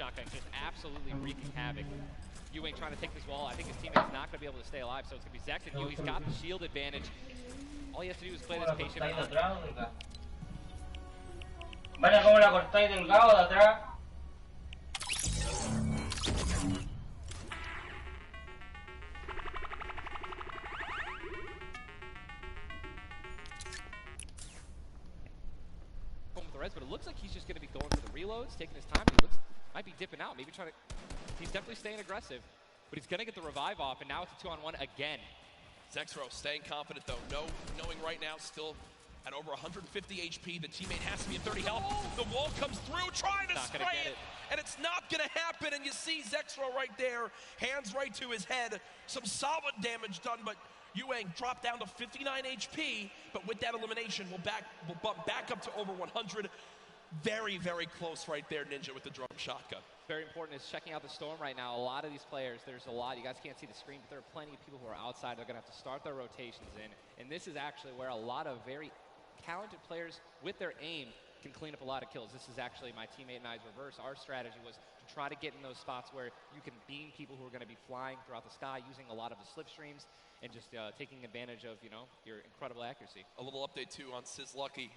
shotgun, just absolutely wreaking havoc. Ewing trying to take this wall. I think his teammate's not going to be able to stay alive, so it's going to be Zex and Yu. He's got the shield advantage. All he has to do is play this patient. Vaya como la cortáis delgado de atrás. With the res, but it looks like he's just going to be going for the reloads, taking his time. He might be dipping out, maybe trying to. He's definitely staying aggressive, but he's going to get the revive off, and now it's a 2-on-1 again. Zexro staying confident though, knowing right now still at over 150 HP, the teammate has to be at 30 health. The wall comes through, trying to spray it, and it's not gonna happen, and you see Zexro right there, hands right to his head, some solid damage done, but Ewing dropped down to 59 HP, but with that elimination, we'll bump back up to over 100. Very, very close right there, Ninja, with the drum shotgun. Very important is checking out the storm right now. A lot of these players, there's a lot, you guys can't see the screen, but there are plenty of people who are outside. They're gonna have to start their rotations in, and this is actually where a lot of very talented players with their aim can clean up a lot of kills. This is actually my teammate and I's reverse. Our strategy was to try to get in those spots where you can beam people who are going to be flying throughout the sky, using a lot of the slipstreams and just taking advantage of, you know, your incredible accuracy. A little update too on Sizz Lucky.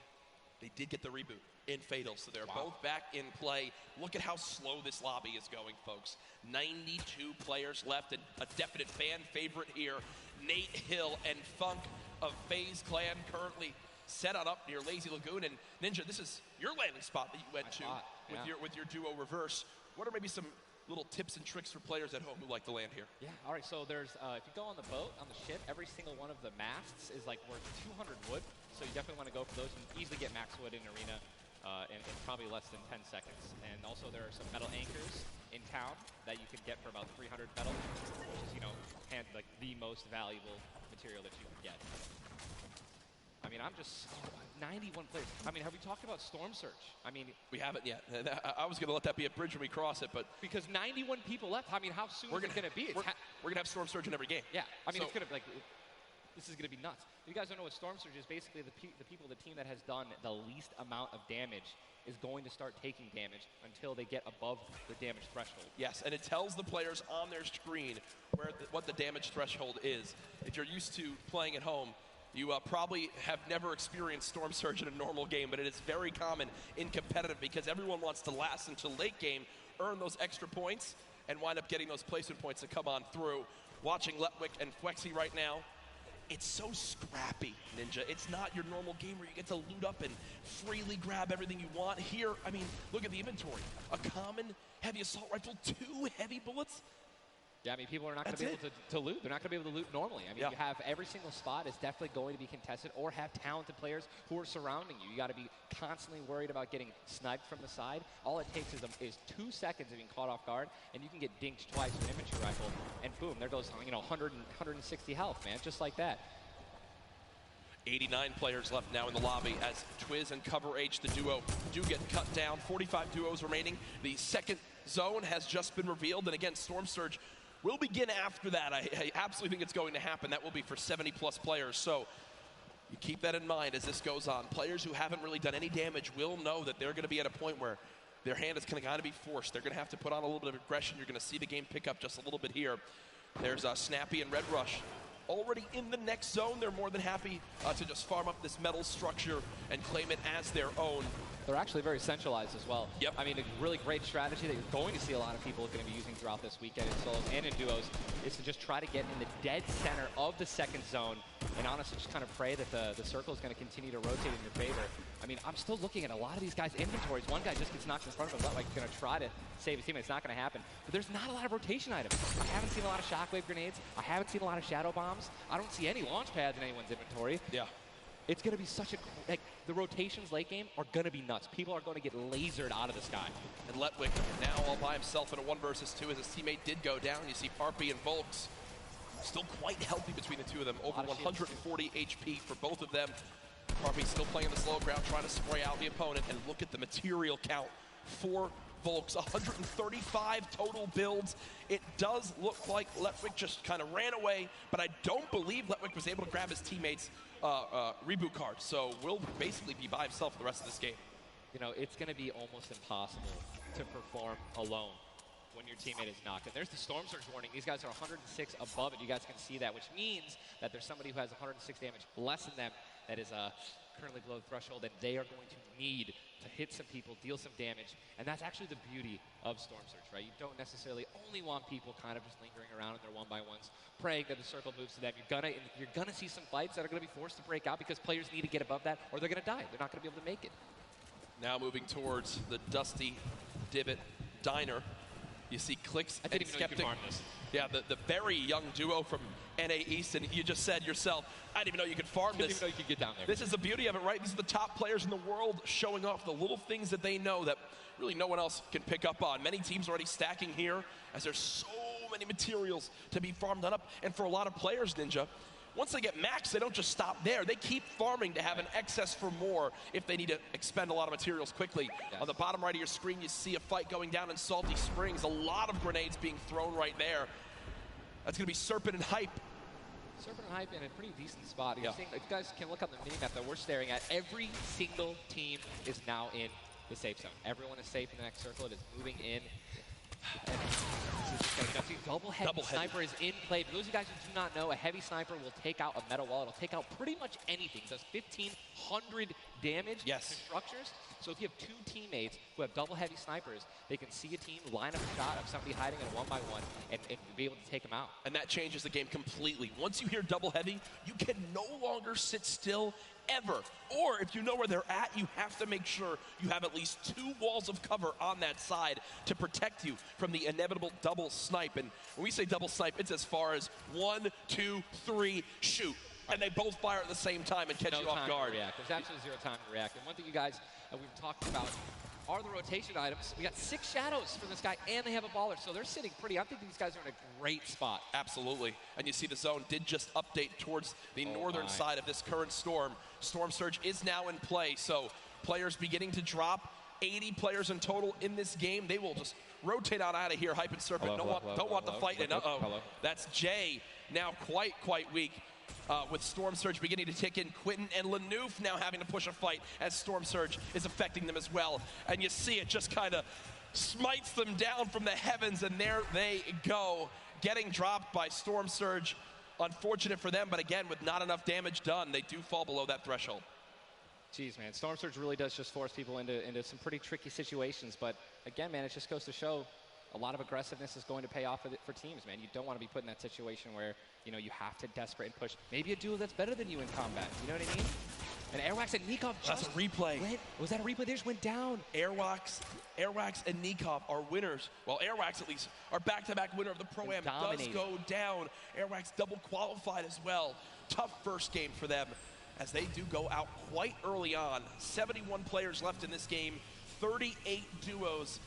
They did get the reboot in Fatal, so they're both back in play. Look at how slow this lobby is going, folks. 92 players left, and a definite fan favorite here, Nate Hill and Funk of FaZe Clan, currently set on up near Lazy Lagoon. And Ninja, this is your landing spot that you went to with your duo reverse. What are maybe some little tips and tricks for players at home who like to land here? Yeah, all right, so there's, if you go on the boat, on the ship, every single one of the masts is like worth 200 wood, so you definitely want to go for those. You can easily get max wood in Arena in probably less than 10 seconds. And also there are some metal anchors in town that you can get for about 300 metal, which is, you know, like the most valuable material that you can get. I mean, I'm just 91 players. I mean, have we talked about Storm Surge? I mean, we haven't yet. I was going to let that be a bridge when we cross it, but because 91 people left. I mean, how soon is it going to be? We're going to have Storm Surge in every game. Yeah, I mean, it's going to be like, this is going to be nuts. If you guys don't know what Storm Surge is, basically the people, the team that has done the least amount of damage is going to start taking damage until they get above the damage threshold. Yes, and it tells the players on their screen what the damage threshold is. If you're used to playing at home, you probably have never experienced Storm Surge in a normal game, but it is very common in competitive because everyone wants to last until late game, earn those extra points, and wind up getting those placement points to come on through. Watching Letwick and Flexi right now, it's so scrappy, Ninja. It's not your normal game where you get to loot up and freely grab everything you want. Here, I mean, look at the inventory. A common heavy assault rifle, 2 heavy bullets. Yeah, I mean, people are not going to be able to loot. They're not going to be able to loot normally. I mean, you have every single spot is definitely going to be contested or have talented players who are surrounding you. You got to be constantly worried about getting sniped from the side. All it takes is 2 seconds of being caught off guard, and you can get dinked twice with an infantry rifle, and boom, there goes, you know, 160 health, man, just like that. 89 players left now in the lobby as Twiz and Cover H, the duo, do get cut down. 45 duos remaining. The second zone has just been revealed, and again, Storm Surge will begin after that. I absolutely think it's going to happen. That will be for 70-plus players. So you keep that in mind as this goes on. Players who haven't really done any damage will know that they're going to be at a point where their hand is kind of be forced. They're going to have to put on a little bit of aggression. You're going to see the game pick up just a little bit here. There's Snappy and Red Rush already in the next zone. They're more than happy to just farm up this metal structure and claim it as their own. They're actually very centralized as well. Yep. I mean, a really great strategy that you're going to see a lot of people going to be using throughout this weekend in solos and in duos is to just try to get in the dead center of the second zone and honestly just kind of pray that the circle is going to continue to rotate in your favor. I mean, I'm still looking at a lot of these guys' inventories. One guy just gets knocked in front of him, like going to try to save his teammate. It's not going to happen. But there's not a lot of rotation items. I haven't seen a lot of shockwave grenades. I haven't seen a lot of shadow bombs. I don't see any launch pads in anyone's inventory. Yeah. It's going to be such a, like, the rotations late game are going to be nuts. People are going to get lasered out of the sky. And Letwick now all by himself in a 1 versus 2 as his teammate did go down. You see Parpy and Volks still quite healthy between the two of them. Over 140 HP for both of them. Parpy still playing the slow ground, trying to spray out the opponent. And look at the material count for Volks, 135 total builds. It does look like Letwick just kind of ran away, but I don't believe Letwick was able to grab his teammates' reboot card. So will basically be by himself for the rest of this game. You know, it's going to be almost impossible to perform alone when your teammate is knocked. And there's the Storm Surge warning. These guys are 106 above it. You guys can see that, which means that there's somebody who has 106 damage less than them that is currently below the threshold, and they are going to need to hit some people, deal some damage. And that's actually the beauty of Storm Surge, right? You don't necessarily only want people kind of just lingering around in their one-by-ones, praying that the circle moves to them. You're gonna see some fights that are gonna be forced to break out because players need to get above that, or they're gonna die. They're not gonna be able to make it. Now moving towards the Dusty Divot Diner. You see Clicks I didn't and even know you Skeptic. could farm this. Yeah, the very young duo from NA East, and you just said yourself, I didn't even know you could farm I didn't this. even know you could get down there. This is the beauty of it, right? These are the top players in the world showing off the little things that they know that really no one else can pick up on. Many teams already stacking here as there's so many materials to be farmed up. And for a lot of players, Ninja, once they get max, they don't just stop there. They keep farming to have an excess for more if they need to expend a lot of materials quickly. Yes. On the bottom right of your screen, you see a fight going down in Salty Springs. A lot of grenades being thrown right there. That's going to be Serpent and Hype. Serpent and Hype in a pretty decent spot. Yeah. You're seeing, if you guys can look on the mini-map that we're staring at, every single team is now in the safe zone. Everyone is safe in the next circle. It is moving in. And double-heavy sniper is in play. For those of you guys who do not know, a heavy sniper will take out a metal wall. It'll take out pretty much anything. It does 1,500 damage to structures. So if you have two teammates who have double-heavy snipers, they can see a team, line up a shot of somebody hiding in a one-by-one, and be able to take them out. And that changes the game completely. Once you hear double heavy, you can no longer sit still ever. Or if you know where they're at, you have to make sure you have at least 2 walls of cover on that side to protect you from the inevitable double snipe. And when we say double snipe, it's as far as 1, 2, 3, shoot. And they both fire at the same time and catch you off guard. There's absolutely zero time to react. And one thing you guys we've talked about are the rotation items. We got 6 shadows for this guy, and they have a baller, so they're sitting pretty. I think these guys are in a great spot. Absolutely. And you see the zone did just update towards the northern side of this current storm. Storm Surge is now in play, so players beginning to drop. 80 players in total in this game. They will just rotate on out of here. Hype and Serpent don't want the fight. And that's Jay now quite weak. With Storm Surge beginning to tick in. Quentin and Lanouf now having to push a fight as Storm Surge is affecting them as well. And you see it just kind of smites them down from the heavens, and there they go. Getting dropped by Storm Surge. Unfortunate for them, but again, with not enough damage done, they do fall below that threshold. Jeez, man, Storm Surge really does just force people into some pretty tricky situations. But again, man, it just goes to show a lot of aggressiveness is going to pay off for teams, man. You don't want to be put in that situation where, you know, you have to desperate and push. Maybe a duo that's better than you in combat. You know what I mean? And Airwax and Nikov That's a replay. Was that a replay? They just went down. Airwax and Nikov are winners. Well, Airwax at least are back-to-back winner of the Pro-Am. Does go down. Airwax double qualified as well. Tough first game for them as they do go out quite early on. 71 players left in this game. 38 duos.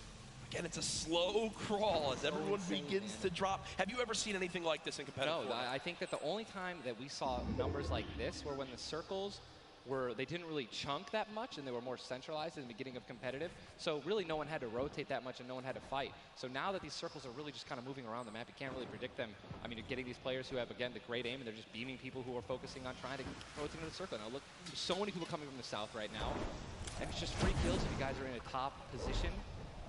Again, it's a slow crawl as everyone begins to drop. Have you ever seen anything like this in competitive No, Fortnite? I think that the only time that we saw numbers like this were when the circles they didn't really chunk that much and they were more centralized in the beginning of competitive. So really no one had to rotate that much and no one had to fight. So now that these circles are really just kind of moving around the map, you can't really predict them. I mean, you're getting these players who have, again, the great aim, and they're just beaming people who are focusing on trying to rotate into the circle. Now look, there's so many people coming from the south right now, and it's just free kills if you guys are in a top position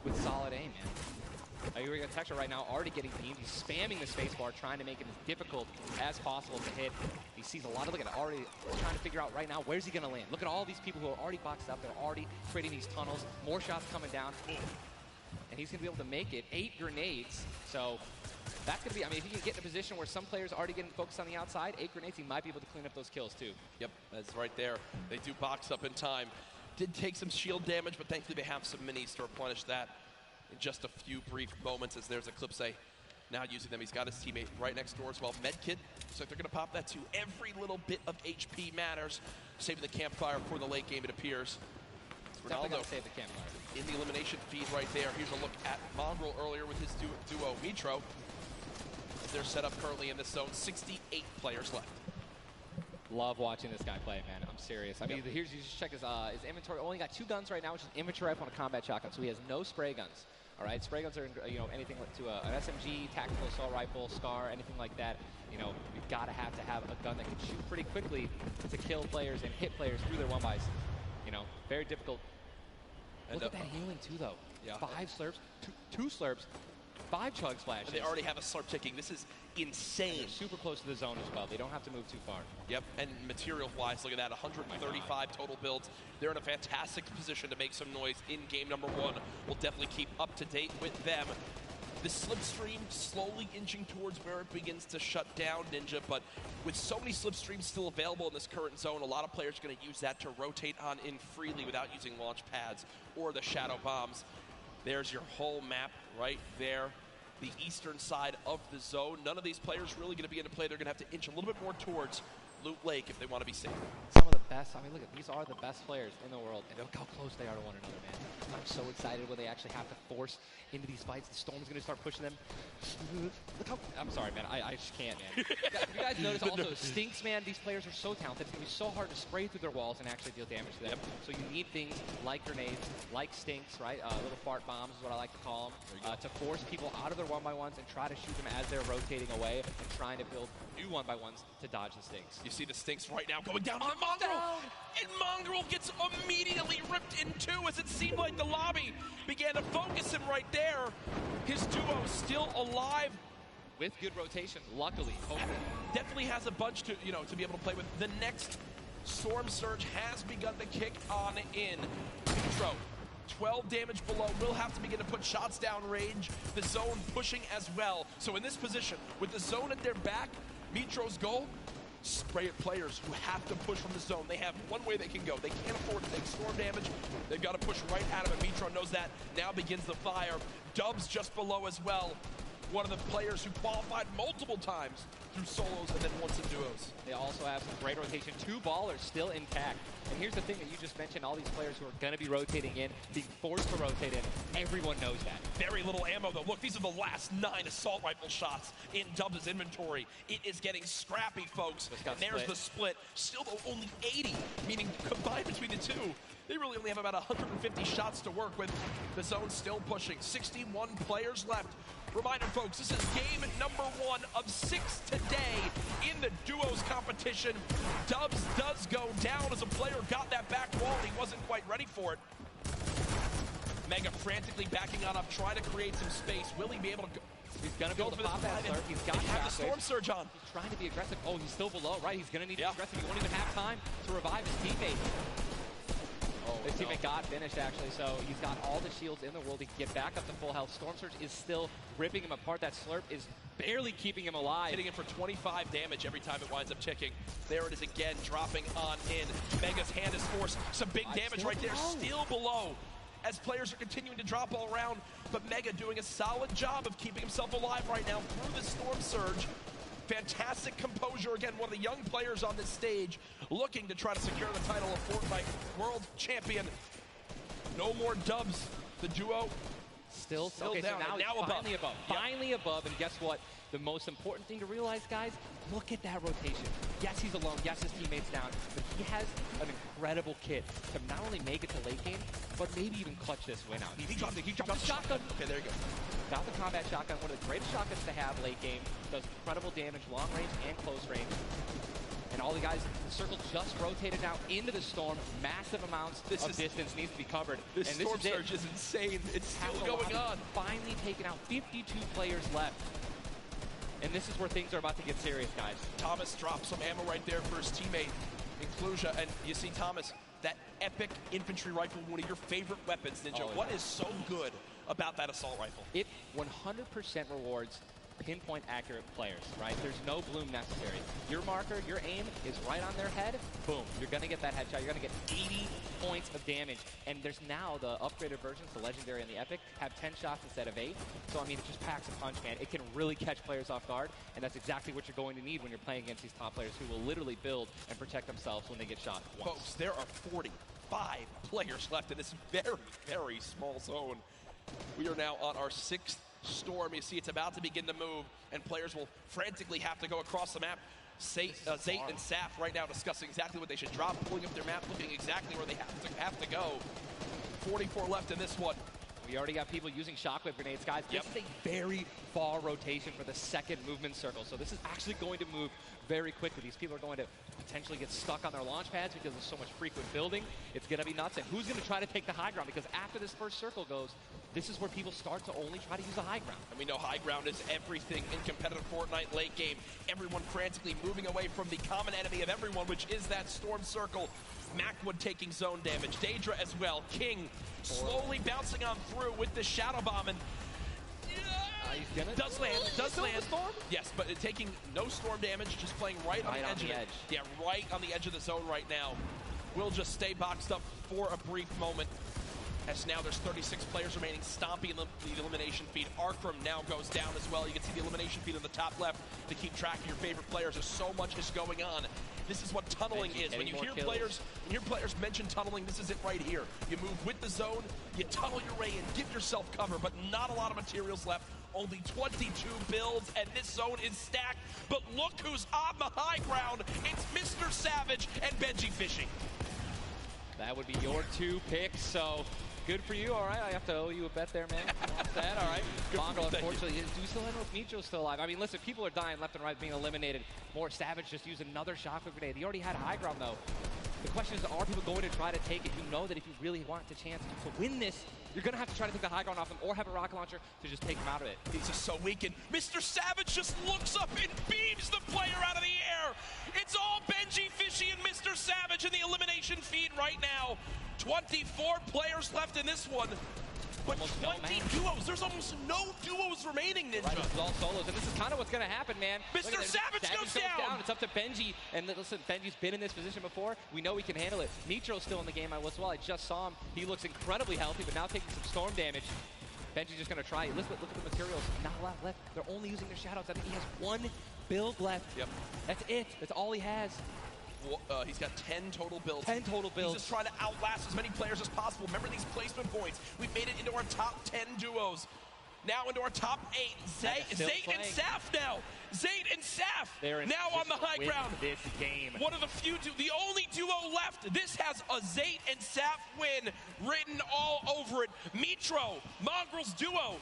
with solid aim, man. You're at Texture right now, already getting beamed. He's spamming the spacebar, trying to make it as difficult as possible to hit. He sees a lot of, look at it, already trying to figure out right now, where's he going to land? Look at all these people who are already boxed up. They're already creating these tunnels. More shots coming down. And he's going to be able to make it. 8 grenades. So that's going to be, I mean, if he can get in a position where some players are already getting focused on the outside, 8 grenades, he might be able to clean up those kills too. Yep, that's right there. They do box up in time. Did take some shield damage, but thankfully they have some minis to replenish that in just a few brief moments as there's Eclipse now using them. He's got his teammate right next door as well. Medkit, so they're going to pop that too. Every little bit of HP matters. Saving the campfire for the late game, it appears. Ronaldo save the campfire. In the elimination feed right there. Here's a look at Mongrel earlier with his duo Mitro. They're set up currently in this zone. 68 players left. Love watching this guy play, man. I'm serious. I mean, here's, you just check his inventory. Only got 2 guns right now, which is inventory rifle and a combat shotgun, so he has no spray guns. All right, spray guns are, you know, anything to an SMG, tactical assault rifle, SCAR, anything like that. You know, you've got to have a gun that can shoot pretty quickly to kill players and hit players through their one-bys. You know, very difficult. Look at that healing too, though. Yeah. 5 slurps, two slurps, 5 chug splashes. And they already have a slurp ticking. This is insane. They're super close to the zone as well. They don't have to move too far. Yep, and material-wise, look at that, 135 total builds. They're in a fantastic position to make some noise in game number 1. We'll definitely keep up to date with them. The slipstream slowly inching towards where it begins to shut down Ninja, but with so many slipstreams still available in this current zone, a lot of players are going to use that to rotate on in freely without using launch pads or the shadow bombs. There's your whole map right there, the eastern side of the zone. None of these players really going to be into play. They're going to have to inch a little bit more towards Loot Lake if they want to be safe. Some of the best, I mean, look, these are the best players in the world, and look how close they are to one another, man. I'm so excited when they actually have to force into these fights. The Storm's going to start pushing them. Look how, I'm sorry, man, I just can't, man. You guys notice also, Stinks, man, these players are so talented. It's going to be so hard to spray through their walls and actually deal damage to them. So you need things like grenades, like Stinks, right? Little fart bombs is what I like to call them, to force people out of their 1x1s and try to shoot them as they're rotating away and trying to build new 1x1s to dodge the Stinks. You see the Stinks right now going down on the Mongrel, and Mongrel gets immediately ripped in two as it seemed like the lobby began to focus him right there. His duo still alive. With good rotation, luckily. Definitely has a bunch to, to be able to play with. The next Storm Surge has begun to kick on in. Intro, 12 damage below, will have to begin to put shots down range. The zone pushing as well. So in this position, with the zone at their back, Mitro's goal, spray at players who have to push from the zone. They have one way they can go. They can't afford to take storm damage. They've got to push right out of it. Mitro knows that. Now begins the fire. Dubs just below as well. One of the players who qualified multiple times through solos and then once in duos. They also have some great rotation. 2 ballers still intact. And here's the thing that you just mentioned, all these players who are going to be rotating in, being forced to rotate in. Everyone knows that. Very little ammo, though. Look, these are the last 9 assault rifle shots in Dubs' inventory. It is getting scrappy, folks. And there's the split. Still, though, only 80, meaning combined between the two, they really only have about 150 shots to work with. The zone still pushing. 61 players left. Reminder, folks, this is game number 1 of 6 today in the duos competition. Dubs does go down as a player got that back wall and he wasn't quite ready for it. Mega frantically backing on up, trying to create some space. Will he be able to go? He's going to be able to pop that slurp. He's got the Storm Surge on. He's trying to be aggressive. Oh, he's still below, right? He's going to need to be aggressive. He won't even have time to revive his teammate. His teammate got finished, actually, so he's got all the shields in the world. He can get back up to full health. Storm Surge is still ripping him apart. That slurp is barely keeping him alive. Hitting him for 25 damage every time it winds up ticking. There it is again, dropping on in. Mega's hand is forced. Some big damage right there, still below. As players are continuing to drop all around, but Mega doing a solid job of keeping himself alive right now through the Storm Surge. Fantastic composure. Again, one of the young players on this stage looking to try to secure the title of Fortnite World Champion. No more Dubs. The duo still okay, down. So now finally above. Yep. Finally above, and guess what? The most important thing to realize, guys, look at that rotation. Yes, he's alone. Yes, his teammate's down. But he has an incredible kit to not only make it to late game, but maybe even clutch this win out. He dropped the shotgun. Okay, there you go. Got the combat shotgun, one of the greatest shotguns to have late game. Does incredible damage, long range and close range. And all the guys, the circle just rotated now into the storm. Massive amounts of distance needs to be covered. This Storm Surge is insane. It's still going on. Finally taken out. 52 players left. And this is where things are about to get serious, guys. Thomas drops some ammo right there for his teammate, Inclusia. And you see Thomas, that epic infantry rifle, one of your favorite weapons, Ninja. What is so good about that assault rifle? It 100% rewards pinpoint accurate players, right? There's no bloom necessary. Your marker, your aim is right on their head. Boom. You're going to get that headshot. You're going to get 80 points of damage. And there's now the upgraded versions, the Legendary and the Epic, have 10 shots instead of 8. So, I mean, it just packs a punch, man. It can really catch players off guard. And that's exactly what you're going to need when you're playing against these top players who will literally build and protect themselves when they get shot once. Folks, there are 45 players left in this very, very small zone. We are now on our 6th storm. You see it's about to begin to move, and players will frantically have to go across the map. Zayt and Saf right now discussing exactly what they should drop, pulling up their map, looking exactly where they have to go. 44 left in this one. We already got people using shockwave grenades, guys. This is a very far rotation for the second movement circle, so this is actually going to move very quickly. These people are going to potentially get stuck on their launch pads because there's so much frequent building. It's going to be nuts, and who's going to try to take the high ground? Because after this first circle goes, this is where people start to only try to use a high ground. And we know high ground is everything in competitive Fortnite late game. Everyone frantically moving away from the common enemy of everyone, which is that storm circle. Macwood taking zone damage. Daedra as well. King slowly bouncing on through with the Shadow Bomb. And does land. Storm? Yes, but taking no storm damage, just playing right on the edge of it. Yeah, right on the edge of the zone right now. Will just stay boxed up for a brief moment. As now there's 36 players remaining, stomping the elimination feed. Arkram now goes down as well. You can see the elimination feed on the top left to keep track of your favorite players. There's so much is going on. This is what tunneling is. When you hear players mention tunneling, this is it right here. You move with the zone, you tunnel your way in, give yourself cover, but not a lot of materials left. Only 22 builds, and this zone is stacked. But look who's on the high ground. It's Mr. Savage and Benji Fishing. That would be your 2 picks, so good for you. All right, I have to owe you a bet there, man. That, all right. Mongo, unfortunately, do we still know if Micho's still alive? I mean, listen, people are dying left and right, being eliminated. More Savage just used another shockwave grenade. He already had high ground, though. The question is, are people going to try to take it? You know that if you really want the chance to win this, you're going to have to try to take the high ground off him or have a rocket launcher to just take him out of it. He's just so weakened. Mr. Savage just looks up and beams the player out of the air. It's all Benji Fishy and Mr. Savage in the elimination feed right now. 24 players left in this one. But 20 duos. There's almost no duos remaining, Ninja. Right, this is all solos, and this is kind of what's going to happen, man. Mr. Savage goes down. It's up to Benji, and listen, Benji's been in this position before. We know he can handle it. Nitro's still in the game as well. I just saw him. He looks incredibly healthy, but now taking some storm damage. Benji's just going to try it. Look at the materials. Not a lot left. They're only using their shadows. I think he has 1 build left. Yep. That's it. That's all he has. He's got 10 total builds. 10 total builds. He's just trying to outlast as many players as possible. Remember these placement points. We've made it into our top 10 duos. Now into our top 8. Zayt and Saf now. Zayt and Saf now on the high ground. This game. One of the few, the only duo left. This has a Zayt and Saf win written all over it. Mitro, Mongrel's duo,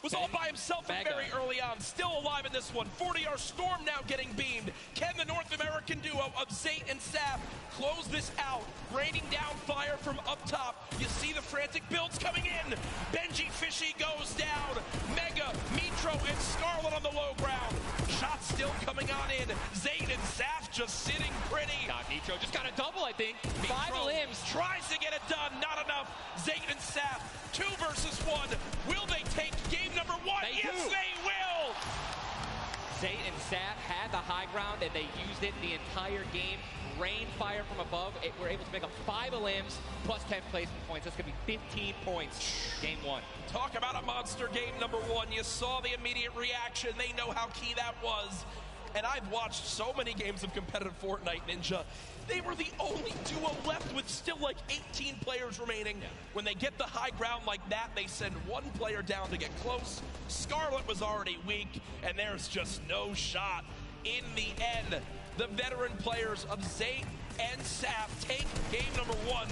was all by himself very early on. Still alive in this one. 40R Storm now getting beamed. Can the North American duo of Zayt and Saf close this out? Raining down fire from up top. You see the frantic builds coming in. Benji Fishy goes down. Mega, Mitro, and Scarlet on the low ground. Shots still coming on in. Zayt and Saf just sitting pretty. Nitro just got a double, I think. Mitro 5 limbs. Tries to get it done. Not enough. Zayt and Saf, 2 versus 1. Will they take game number 1? Yes, they will. Zayt and Saf had the high ground, and they used it the entire game. Rain fire from above. We're able to make up 5 limbs plus 10 placement points. That's going to be 15 points. Game 1. Talk about a monster game number 1. You saw the immediate reaction. They know how key that was. And I've watched so many games of competitive Fortnite, Ninja. They were the only duo left with still like 18 players remaining. Yeah. When they get the high ground like that, they send 1 player down to get close. Scarlet was already weak, and there's just no shot. In the end, the veteran players of Zayt and Saf take game number 1.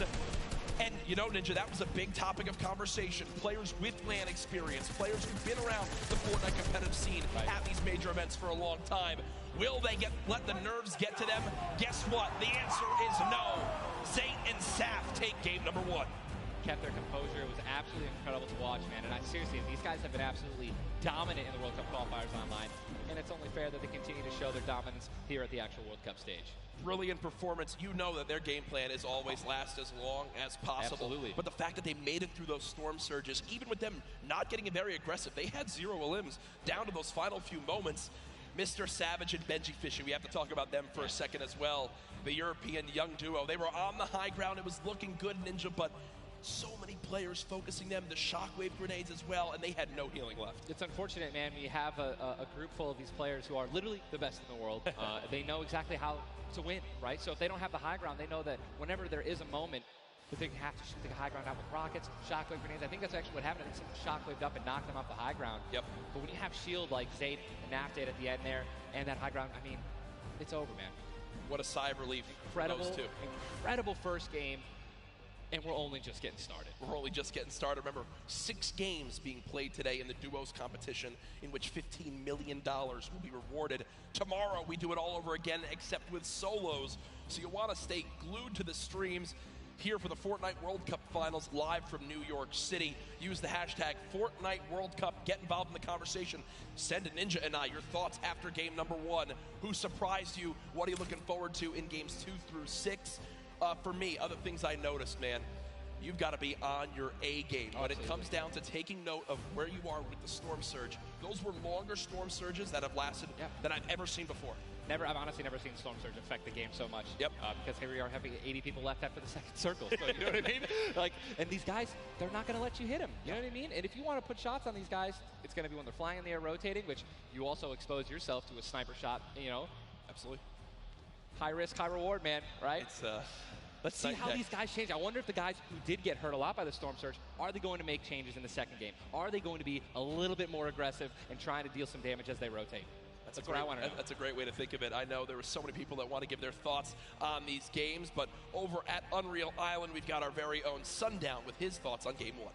And you know, Ninja, that was a big topic of conversation. Players with LAN experience, players who've been around the Fortnite competitive scene at these major events for a long time. Will they let the nerves get to them? Guess what? The answer is no. Zayt and Saf take game number 1. Kept their composure. It was absolutely incredible to watch, man. And seriously, these guys have been absolutely dominant in the World Cup qualifiers online. And it's only fair that they continue to show their dominance here at the actual World Cup stage. Brilliant performance. You know that their game plan is always last as long as possible. Absolutely. But the fact that they made it through those storm surges, even with them not getting very aggressive, they had 0 limbs down to those final few moments. Mr. Savage and Benji Fishy, we have to talk about them for a second as well. The European young duo. They were on the high ground. It was looking good, Ninja, but so many players focusing them, the shockwave grenades as well, and they had no healing left. It's unfortunate, man. We have a group full of these players who are literally the best in the world. They know exactly how to win, right? So if they don't have the high ground, they know that whenever there is a moment that they have to shoot the high ground out with rockets, shockwave grenades. I think that's actually what happened. I think someone shockwaved up and knocked them off the high ground. Yep. But when you have shield like Zayt and Naf did at the end there, and that high ground, I mean, it's over, man. What a sigh of relief. Incredible, for those 2. Incredible first game. And we're only just getting started. We're only just getting started. Remember, 6 games being played today in the duos competition, in which $15 million will be rewarded. Tomorrow, we do it all over again, except with solos. So you'll want to stay glued to the streams. here for the Fortnite World Cup Finals live from New York City. Use the hashtag Fortnite World Cup. Get involved in the conversation. Send a Ninja and I your thoughts after game number 1. Who surprised you? What are you looking forward to in games 2 through 6? For me, other things I noticed, man, you've got to be on your A game. When it comes down to taking note of where you are with the Storm Surge, those were longer Storm Surges that have lasted than I've ever seen before. I've honestly never seen Storm Surge affect the game so much. Yep. Because here we are having 80 people left after the second circle. So you know what I mean? Like, and these guys, they're not going to let you hit them. You know what I mean? And if you want to put shots on these guys, it's going to be when they're flying in the air, rotating, which you also expose yourself to a sniper shot. You know. Absolutely. High risk, high reward, man. Right? It's Let's see how these guys change. I wonder if the guys who did get hurt a lot by the Storm Surge, are they going to make changes in the second game? Are they going to be a little bit more aggressive and trying to deal some damage as they rotate? That's what I want to know. That's a great way to think of it. I know there were so many people that want to give their thoughts on these games, but over at Unreal Island, we've got our very own Sundown with his thoughts on game 1.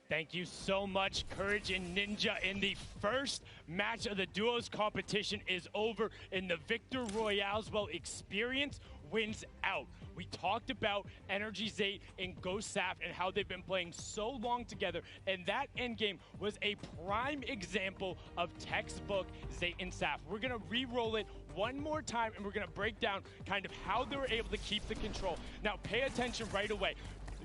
Thank you so much, Courage and Ninja. And the first match of the duos competition is over, and the Victor Royale's experience wins out. We talked about Energy Zate and Ghost Saf and how they've been playing so long together, and that endgame was a prime example of textbook Zate and Saf. We're going to re-roll it one more time, and we're going to break down kind of how they were able to keep the control. Now, pay attention right away.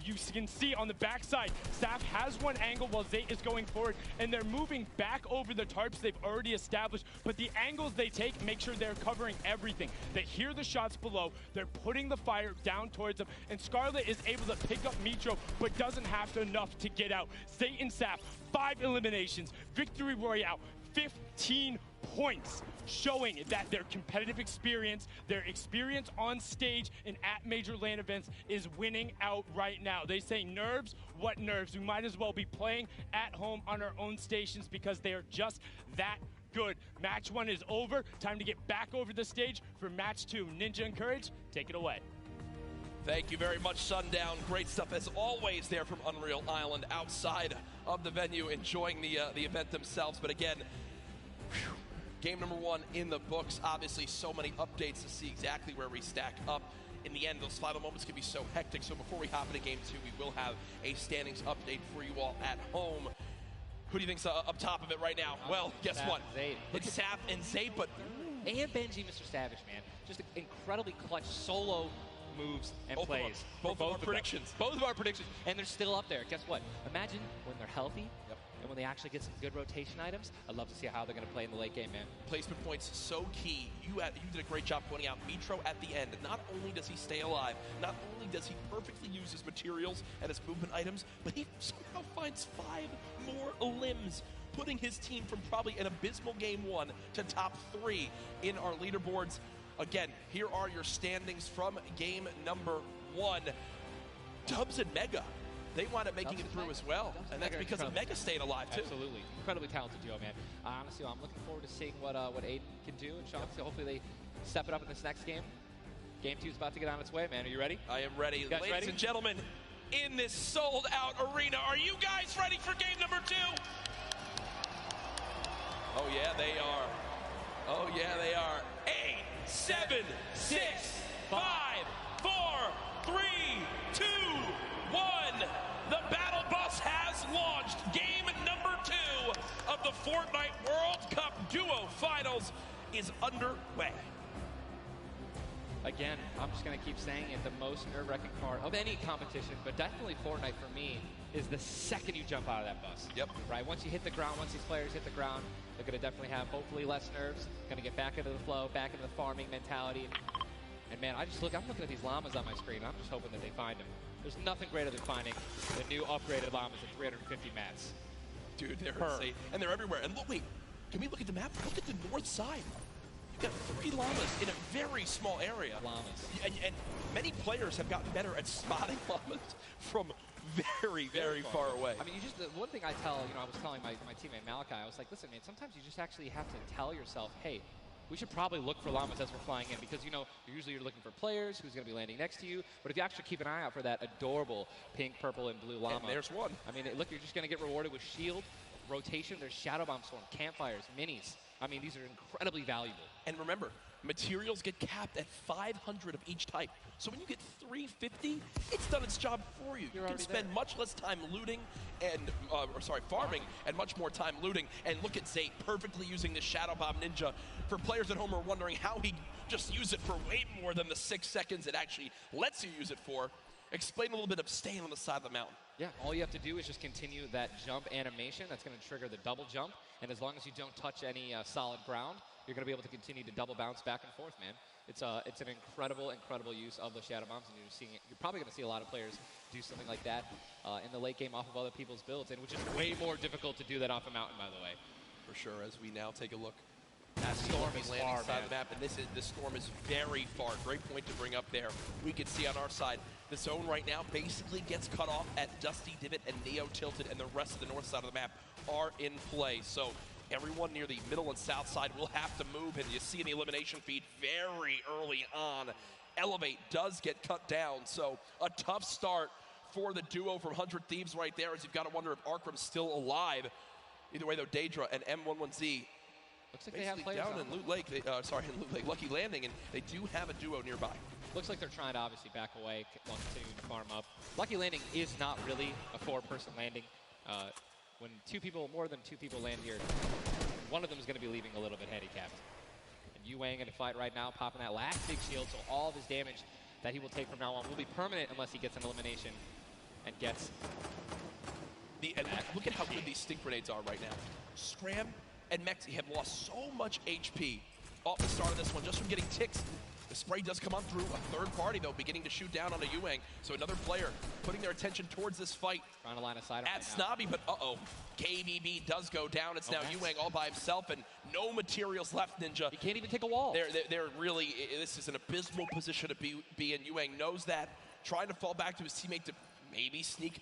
You can see on the backside, Saf has one angle while Zate is going forward, and they're moving back over the tarps they've already established, but the angles they take make sure they're covering everything. They hear the shots below, they're putting the fire down towards them, and Scarlet is able to pick up Mitro, but doesn't have enough to get out. Zate and Saf, 5 eliminations, Victory Royale, 15 points, showing that their competitive experience, their experience on stage and at major LAN events is winning out right now. They say nerves, what nerves? We might as well be playing at home on our own stations because they are just that good. Match 1 is over. Time to get back over the stage for match 2. Ninja and Courage, take it away. Thank you very much, Sundown. Great stuff as always there from Unreal Island outside of the venue, enjoying the event themselves. But again, game number 1 in the books. Obviously, so many updates to see exactly where we stack up. In the end, those final moments can be so hectic. So before we hop into game 2, we will have a standings update for you all at home. Who do you think's up top of it right now? Well, guess what? It's Saf and Zate, but... And Benji, Mr. Savage, man. Just incredibly clutch solo moves and plays. Both of our predictions. Both of our predictions. And they're still up there. Guess what? Imagine when they're healthy. And when they actually get some good rotation items, I'd love to see how they're going to play in the late game, man. Placement points so key. You did a great job pointing out Mitro at the end. Not only does he stay alive, not only does he perfectly use his materials and his movement items, but he somehow finds 5 more limbs, putting his team from probably an abysmal game 1 to top 3 in our leaderboards. Again, here are your standings from game number 1. Dubs and Mega, they wound up making it through as well, and that's because of Mega staying alive too. Absolutely, incredibly talented duo, man. Honestly, I'm looking forward to seeing what Aiden can do and Sean. So hopefully they step it up in this next game. Game 2 is about to get on its way, man. Are you ready? I am ready. Ladies and gentlemen, in this sold-out arena, are you guys ready for game number 2? Oh yeah, they are. Oh yeah, they are. 8, 7, 6, 5, 4, 3, 2, 1. The battle bus has launched. Game number 2 of the Fortnite World Cup Duo Finals is underway. Again, I'm just going to keep saying it, the most nerve-wracking part of any competition, but definitely Fortnite for me, is the second you jump out of that bus. Yep. Right? Once you hit the ground, once these players hit the ground, they're going to definitely have hopefully less nerves, going to get back into the flow, back into the farming mentality. And man, I'm looking at these llamas on my screen. I'm just hoping that they find them. There's nothing greater than finding the new upgraded llamas at 350 mats. Dude, they're insane. And they're everywhere. And look, wait, can we look at the map? Look at the north side. You've got 3 llamas in a very small area. Llamas. And many players have gotten better at spotting llamas from very, very far away. I mean, the one thing I was telling my teammate Malachi, I was like, listen, man, sometimes you just actually have to tell yourself, hey, we should probably look for llamas as we're flying in because, usually you're looking for players who's going to be landing next to you. But if you actually keep an eye out for that adorable pink, purple, and blue llama. And there's one. I mean, look, you're just going to get rewarded with shield, rotation. There's Shadow Bomb Storm, Campfires, Minis. I mean, these are incredibly valuable. And remember, materials get capped at 500 of each type. So when you get 350, it's done its job for you. You can spend much less time looting and, farming, and much more time looting. And look at Zate perfectly using the Shadow Bomb Ninja. For players at home who are wondering how he just used it for way more than the 6 seconds it actually lets you use it for, explain a little bit of staying on the side of the mountain. Yeah, all you have to do is just continue that jump animation. That's going to trigger the double jump. And as long as you don't touch any solid ground, you're going to be able to continue to double bounce back and forth, man. It's an incredible use of the Shadow Bombs, and you're probably going to see a lot of players do something like that in the late game off of other people's builds, and which is way more difficult to do that off a mountain, by the way. For sure, as we now take a look at the storm is landing side of the map, and the storm is very far. Great point to bring up there. We can see on our side, the zone right now basically gets cut off at Dusty Divot and Neo Tilted, and the rest of the north side of the map are in play. So everyone near the middle and south side will have to move, and you see in the elimination feed very early on, Elevate does get cut down. So a tough start for the duo from 100 Thieves right there, as you've got to wonder if Arkram's still alive. Either way, though, Daedra and M11Z looks like they have players down in Loot Lake. In Loot Lake, Lucky Landing, and they do have a duo nearby. Looks like they're trying to obviously back away while continuing to farm up. Lucky Landing is not really a 4-person landing. When more than two people land here, one of them is going to be leaving a little bit handicapped. And Yuang in a fight right now, popping that last big shield, so all of his damage that he will take from now on will be permanent unless he gets an elimination and gets. Look at how good these stink grenades are right now. Scram and Mexi have lost so much HP off the start of this one just from getting ticks. The spray does come on through. A third party, though, beginning to shoot down on a Yuang. So another player putting their attention towards this fight. Trying to line a side at Snobby, but KBB does go down. It's now Yuang all by himself, and no materials left, Ninja. He can't even take a wall. They're really, this is an abysmal position to be in. Yuang knows that. Trying to fall back to his teammate to maybe sneak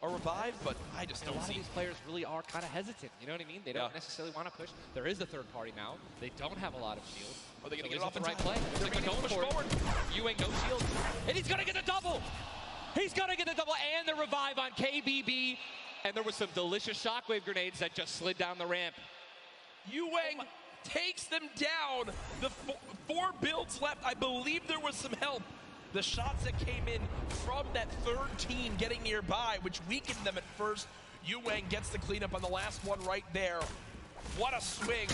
a revive, but I just don't see. A lot of these players really are kind of hesitant. You know what I mean? They don't necessarily want to push. There is a third party now. They don't have a lot of shield. Are they going to get off the right play? They're going to push forward. Yuang no shield, and he's going to get the double. He's going to get the double and the revive on KBB. And there was some delicious shockwave grenades that just slid down the ramp. Yuang takes them down. The 4 builds left. I believe there was some help. The shots that came in from that third team getting nearby, which weakened them at first. Yuang gets the cleanup on the last one right there. What a swing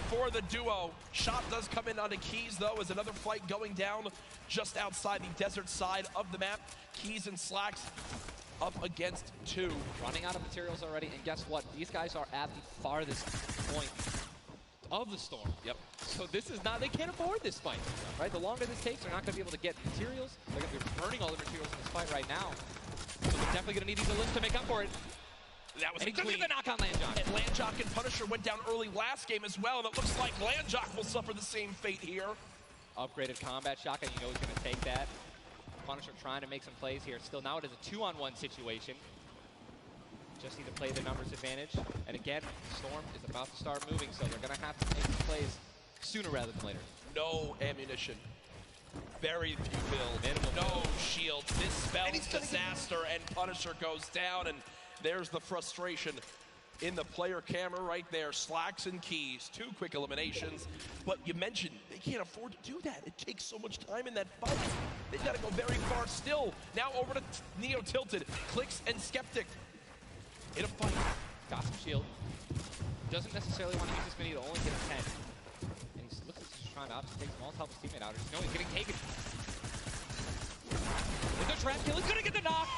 for the duo. Shot does come in onto Keys, though, as another fight going down just outside the desert side of the map. Keys and Slacks up against 2. Running out of materials already, and guess what? These guys are at the farthest point of the storm. Yep. So this is not, they can't afford this fight, right? The longer this takes, they're not going to be able to get materials. They're going to be burning all the materials in this fight right now. So they're definitely going to need these lists to make up for it. That was and he took the knock on Landjock. And Landjock and Punisher went down early last game as well, and it looks like Landjock will suffer the same fate here. Upgraded combat shotgun, you know he's going to take that. Punisher trying to make some plays here. Still, now it is a 2-on-1 situation. Just need to play the numbers advantage. And again, Storm is about to start moving, so they're going to have to make some plays sooner rather than later. No ammunition. Very few builds. No shield. This spells disaster, and Punisher goes down, and there's the frustration in the player camera right there. Slacks and Keys, 2 quick eliminations. But you mentioned they can't afford to do that. It takes so much time in that fight. They've got to go very far still. Now over to Neo Tilted, Clicks and Skeptic in a fight. Got some shield. Doesn't necessarily want to use this mini to only get a 10. And he looks like he's trying to obviously take some all to help his teammate out. No, he's getting taken. With the trap kill, he's going to get the knock.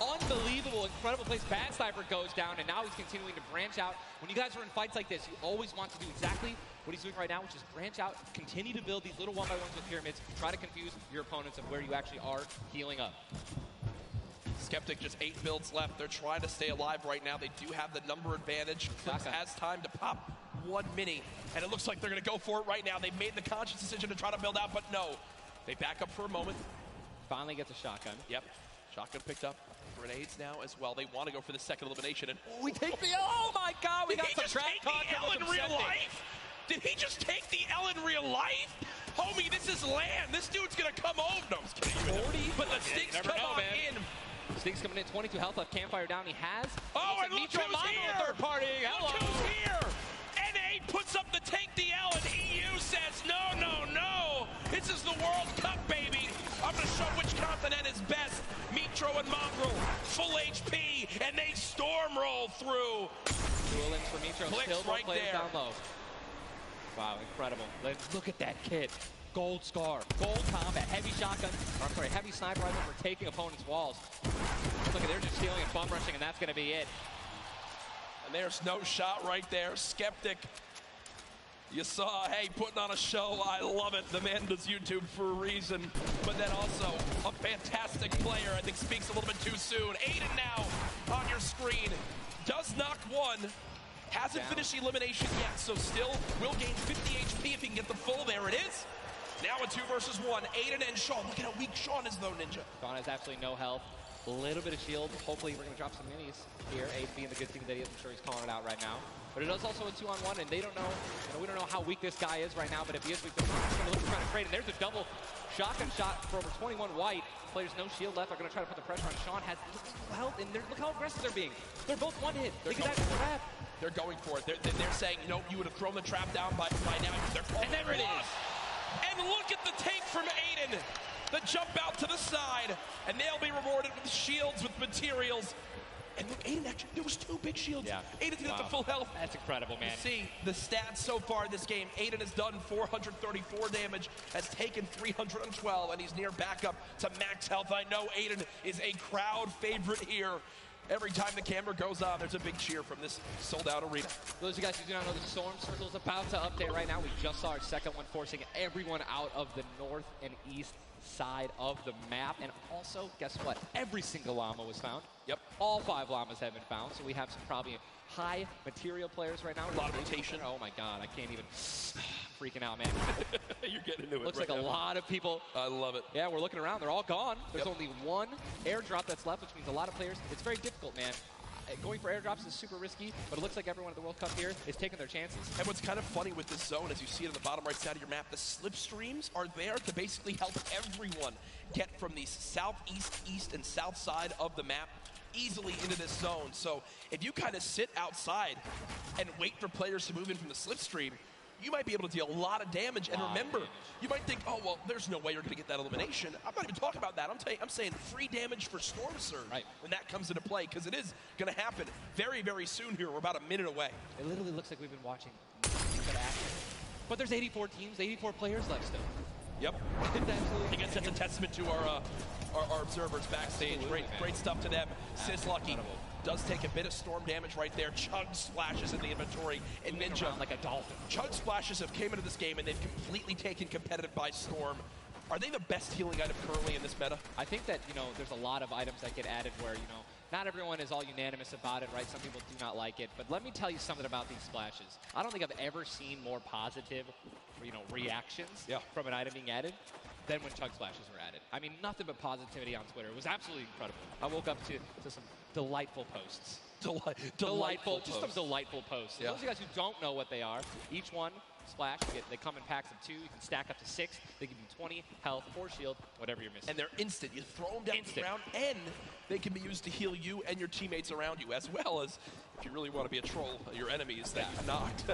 Unbelievable, incredible place. Bad Sniper goes down, and now he's continuing to branch out. When you guys are in fights like this, you always want to do exactly what he's doing right now, which is branch out, continue to build these little 1x1s with pyramids, try to confuse your opponents of where you actually are healing up. Skeptic just 8 builds left. They're trying to stay alive right now. They do have the number advantage. Clicks has time to pop 1 mini, and it looks like they're going to go for it right now. They made the conscious decision to try to build out, but no. They back up for a moment. Finally gets a shotgun. Yep. Shotgun picked up. Grenades now as well. They want to go for the second elimination. And we take the oh my god, we got some trap talk. Did he just take the L in real life? Did he just take the L in real life? Homie, this is land. This dude's gonna come over. No, I'm just kidding. 40, but the sticks come on in. Stinks coming in, 22 health left, Campfire down, he has. Oh, and look who's here! Third party, hello! Look who's here! NA puts up the tank DL, and EU says, no, no, no! This is the World Cup, baby! I'm gonna show which continent is best. Mitro and Mongrel, full HP, and they storm roll through. Duel ins for Mitro, Clicks still right players there. down low. Wow, incredible. Look at that kit. Gold Scar, Gold Combat, Heavy Shotgun, or I'm sorry, Heavy Sniper Rifle for taking opponents' walls. Look at, they're just stealing and bum rushing, and that's going to be it. And there's no shot right there. Skeptic, you saw, hey, putting on a show. I love it. The man does YouTube for a reason. But then also a fantastic player. I think speaks a little bit too soon. Aiden now on your screen. Does knock one. Hasn't finished the elimination yet, so still will gain 50 HP if he can get the full. There it is. Now a 2 versus 1. Aiden and Sean. Look at how weak Sean is, though, Ninja. Sean has absolutely no health. A little bit of shield. Hopefully we're going to drop some minis here. Aiden being the good team that he is. I'm sure he's calling it out right now. But it is also a 2-on-1, and they don't know, we don't know how weak this guy is right now, but if he is weak, they're going to look to try to trade. And there's a double shotgun shot for over 21 white. Players no shield left are going to try to put the pressure on. Sean has health, and look how aggressive they're being. They're both one hit. Look at that trap. They're going for it. They're saying, you know, you would have thrown the trap down by now. And there it is. And look at the tank from Aiden. The jump out to the side, and they'll be rewarded with shields, with materials. And look, Aiden actually, there was 2 big shields. Yeah. Aiden's gonna get the full health. That's incredible, man. See the stats so far this game. Aiden has done 434 damage, has taken 312, and he's near backup to max health. I know Aiden is a crowd favorite here. Every time the camera goes on, there's a big cheer from this sold-out arena. For those of you guys who do not know, the Storm Circle is about to update right now. We just saw our second one, forcing everyone out of the north and east side of the map. And also, guess what? Every single llama was found. Yep. All 5 llamas have been found, so we have some probably high material players right now. A lot of rotation. Oh my god, I can't even. Freaking out, man. You're getting into it. Looks right like a now. lot of people. I love it. Yeah, we're looking around. They're all gone. There's Yep. only one airdrop that's left, which means a lot of players. It's very difficult, man. Going for airdrops is super risky, but it looks like everyone at the World Cup here is taking their chances. And what's kind of funny with this zone, as you see it on the bottom right side of your map, the slipstreams are there to basically help everyone get from the southeast, east, and south side of the map easily into this zone. So if you kind of sit outside and wait for players to move in from the slipstream, you might be able to deal a lot of damage. And remember, you might think, oh, well, there's no way you're going to get that elimination. I'm not even talking about that. I'm saying free damage for Storm Surge when that comes into play, because it is going to happen very, very soon here. We're about a minute away. It literally looks like we've been watching good action. But there's 84 teams, 84 players left still. Yep. I guess that's a testament to our observers backstage. Great stuff to them. Sizzlucky does take a bit of storm damage right there. Chug splashes in the inventory. And Ninja, like a dolphin. Chug splashes have came into this game and they've completely taken competitive by storm. Are they the best healing item currently in this meta? I think that, there's a lot of items that get added where, not everyone is all unanimous about it, right? Some people do not like it. But let me tell you something about these splashes. I don't think I've ever seen more positive, reactions from an item being added than when Chug splashes were added. I mean, nothing but positivity on Twitter. It was absolutely incredible. I woke up to some delightful posts. Delightful Just some delightful posts. Yeah. Those of you guys who don't know what they are, each one splash, they come in packs of 2. You can stack up to 6. They give you 20 health or shield, whatever you're missing. And they're instant. You throw them down the ground, and they can be used to heal you and your teammates around you, as well as, if you really want to be a troll, your enemies that you've knocked.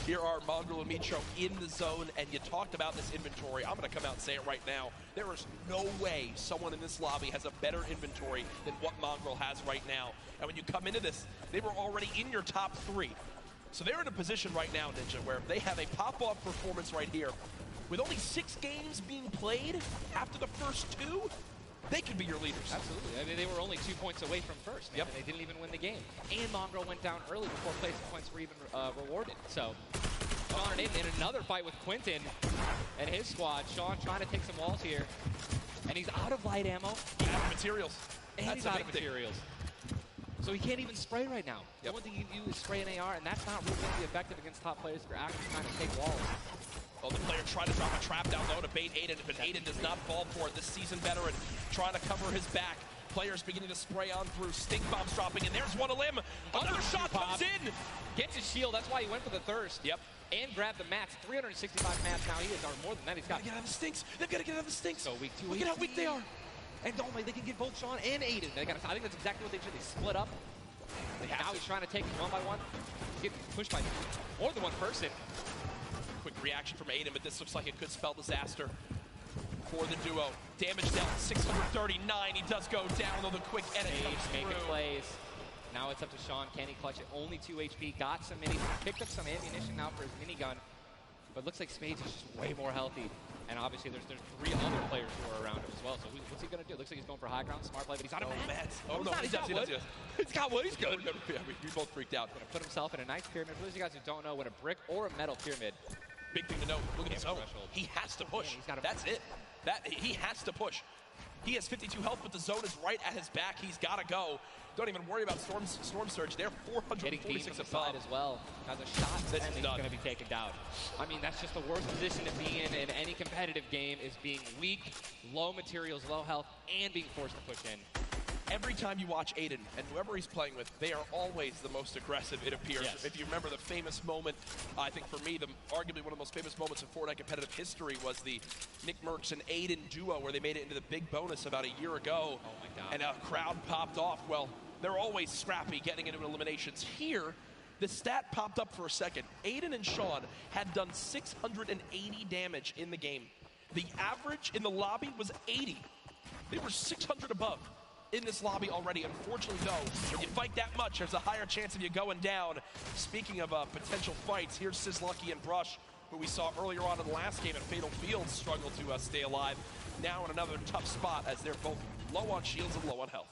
Here are Mongrel and Mitro in the zone, and you talked about this inventory. I'm going to come out and say it right now. There is no way someone in this lobby has a better inventory than what Mongrel has right now. And when you come into this, they were already in your top 3. So they're in a position right now, Ninja, where if they have a pop-off performance right here, with only 6 games being played after the first 2, they could be your leaders. Absolutely. I mean, they were only 2 points away from first, man, and they didn't even win the game. And Mongrel went down early before placement points were even rewarded. So, Sean and Aiden in another fight with Quentin and his squad. Sean trying to take some walls here, and he's out of light ammo. Out of materials. And he's out of materials. So he can't even spray right now. The only thing you can do is spray an AR, and that's not really going to be effective against top players if you're actually trying to take walls. Well, the player tried to drop a trap down low to bait Aiden, but Aiden does not fall for it. This seasoned veteran trying to cover his back. Players beginning to spray on through. Stink bombs dropping, and there's one a limb. Another shot comes in. Gets his shield. That's why he went for the thirst. Yep. And grabbed the mats. 365 mats now. He is, or more than that. He's got. Gotta get out of the stinks. They've got to get out of the stinks. So weak. Look at how weak they are. And don't they can get both Sean and Aiden. I think that's exactly what they should. They split up. Now he's trying to take it one by one. He's getting pushed by more than one person. Quick reaction from Aiden, but this looks like it could spell disaster for the duo. Damage dealt 639. He does go down, though the quick edit comes making through. plays. Now it's up to Sean. Can he clutch it? Only 2 HP. Got some minis. Picked up some ammunition now for his minigun. But looks like Spades is just way more healthy. And obviously there's 3 other players who are around him as well. So what's he going to do? Looks like he's going for high ground. Smart play, but he's out of mats. Oh, no, he's got wood. He's got wood. He's good. We both freaked out. Going to put himself in a nice pyramid. For those of you guys who don't know, when a brick or a metal pyramid. Big thing to note. Look at his zone. He has to push. That's it. He has to push. He has 52 health, but the zone is right at his back. He's got to go. Don't even worry about Storm Surge. They're 446 above as well. Has a shot, and he's going to be taken down. I mean, that's just the worst position to be in any competitive game, is being weak, low materials, low health, and being forced to push in. Every time you watch Aiden and whoever he's playing with, they are always the most aggressive, it appears. Yes. If you remember the famous moment, I think for me, arguably one of the most famous moments in Fortnite competitive history was the Nick Merckx and Aiden duo, where they made it into the big bonus about a year ago. Oh my God. And a crowd popped off. Well, they're always scrappy getting into eliminations. Here, the stat popped up for a second. Aiden and Sean had done 680 damage in the game. The average in the lobby was 80. They were 600 above in this lobby already. Unfortunately, though, when you fight that much, there's a higher chance of you going down. Speaking of potential fights, here's Sizlucky and Brush, who we saw earlier on in the last game at Fatal Fields, struggle to stay alive. Now in another tough spot, as they're both low on shields and low on health.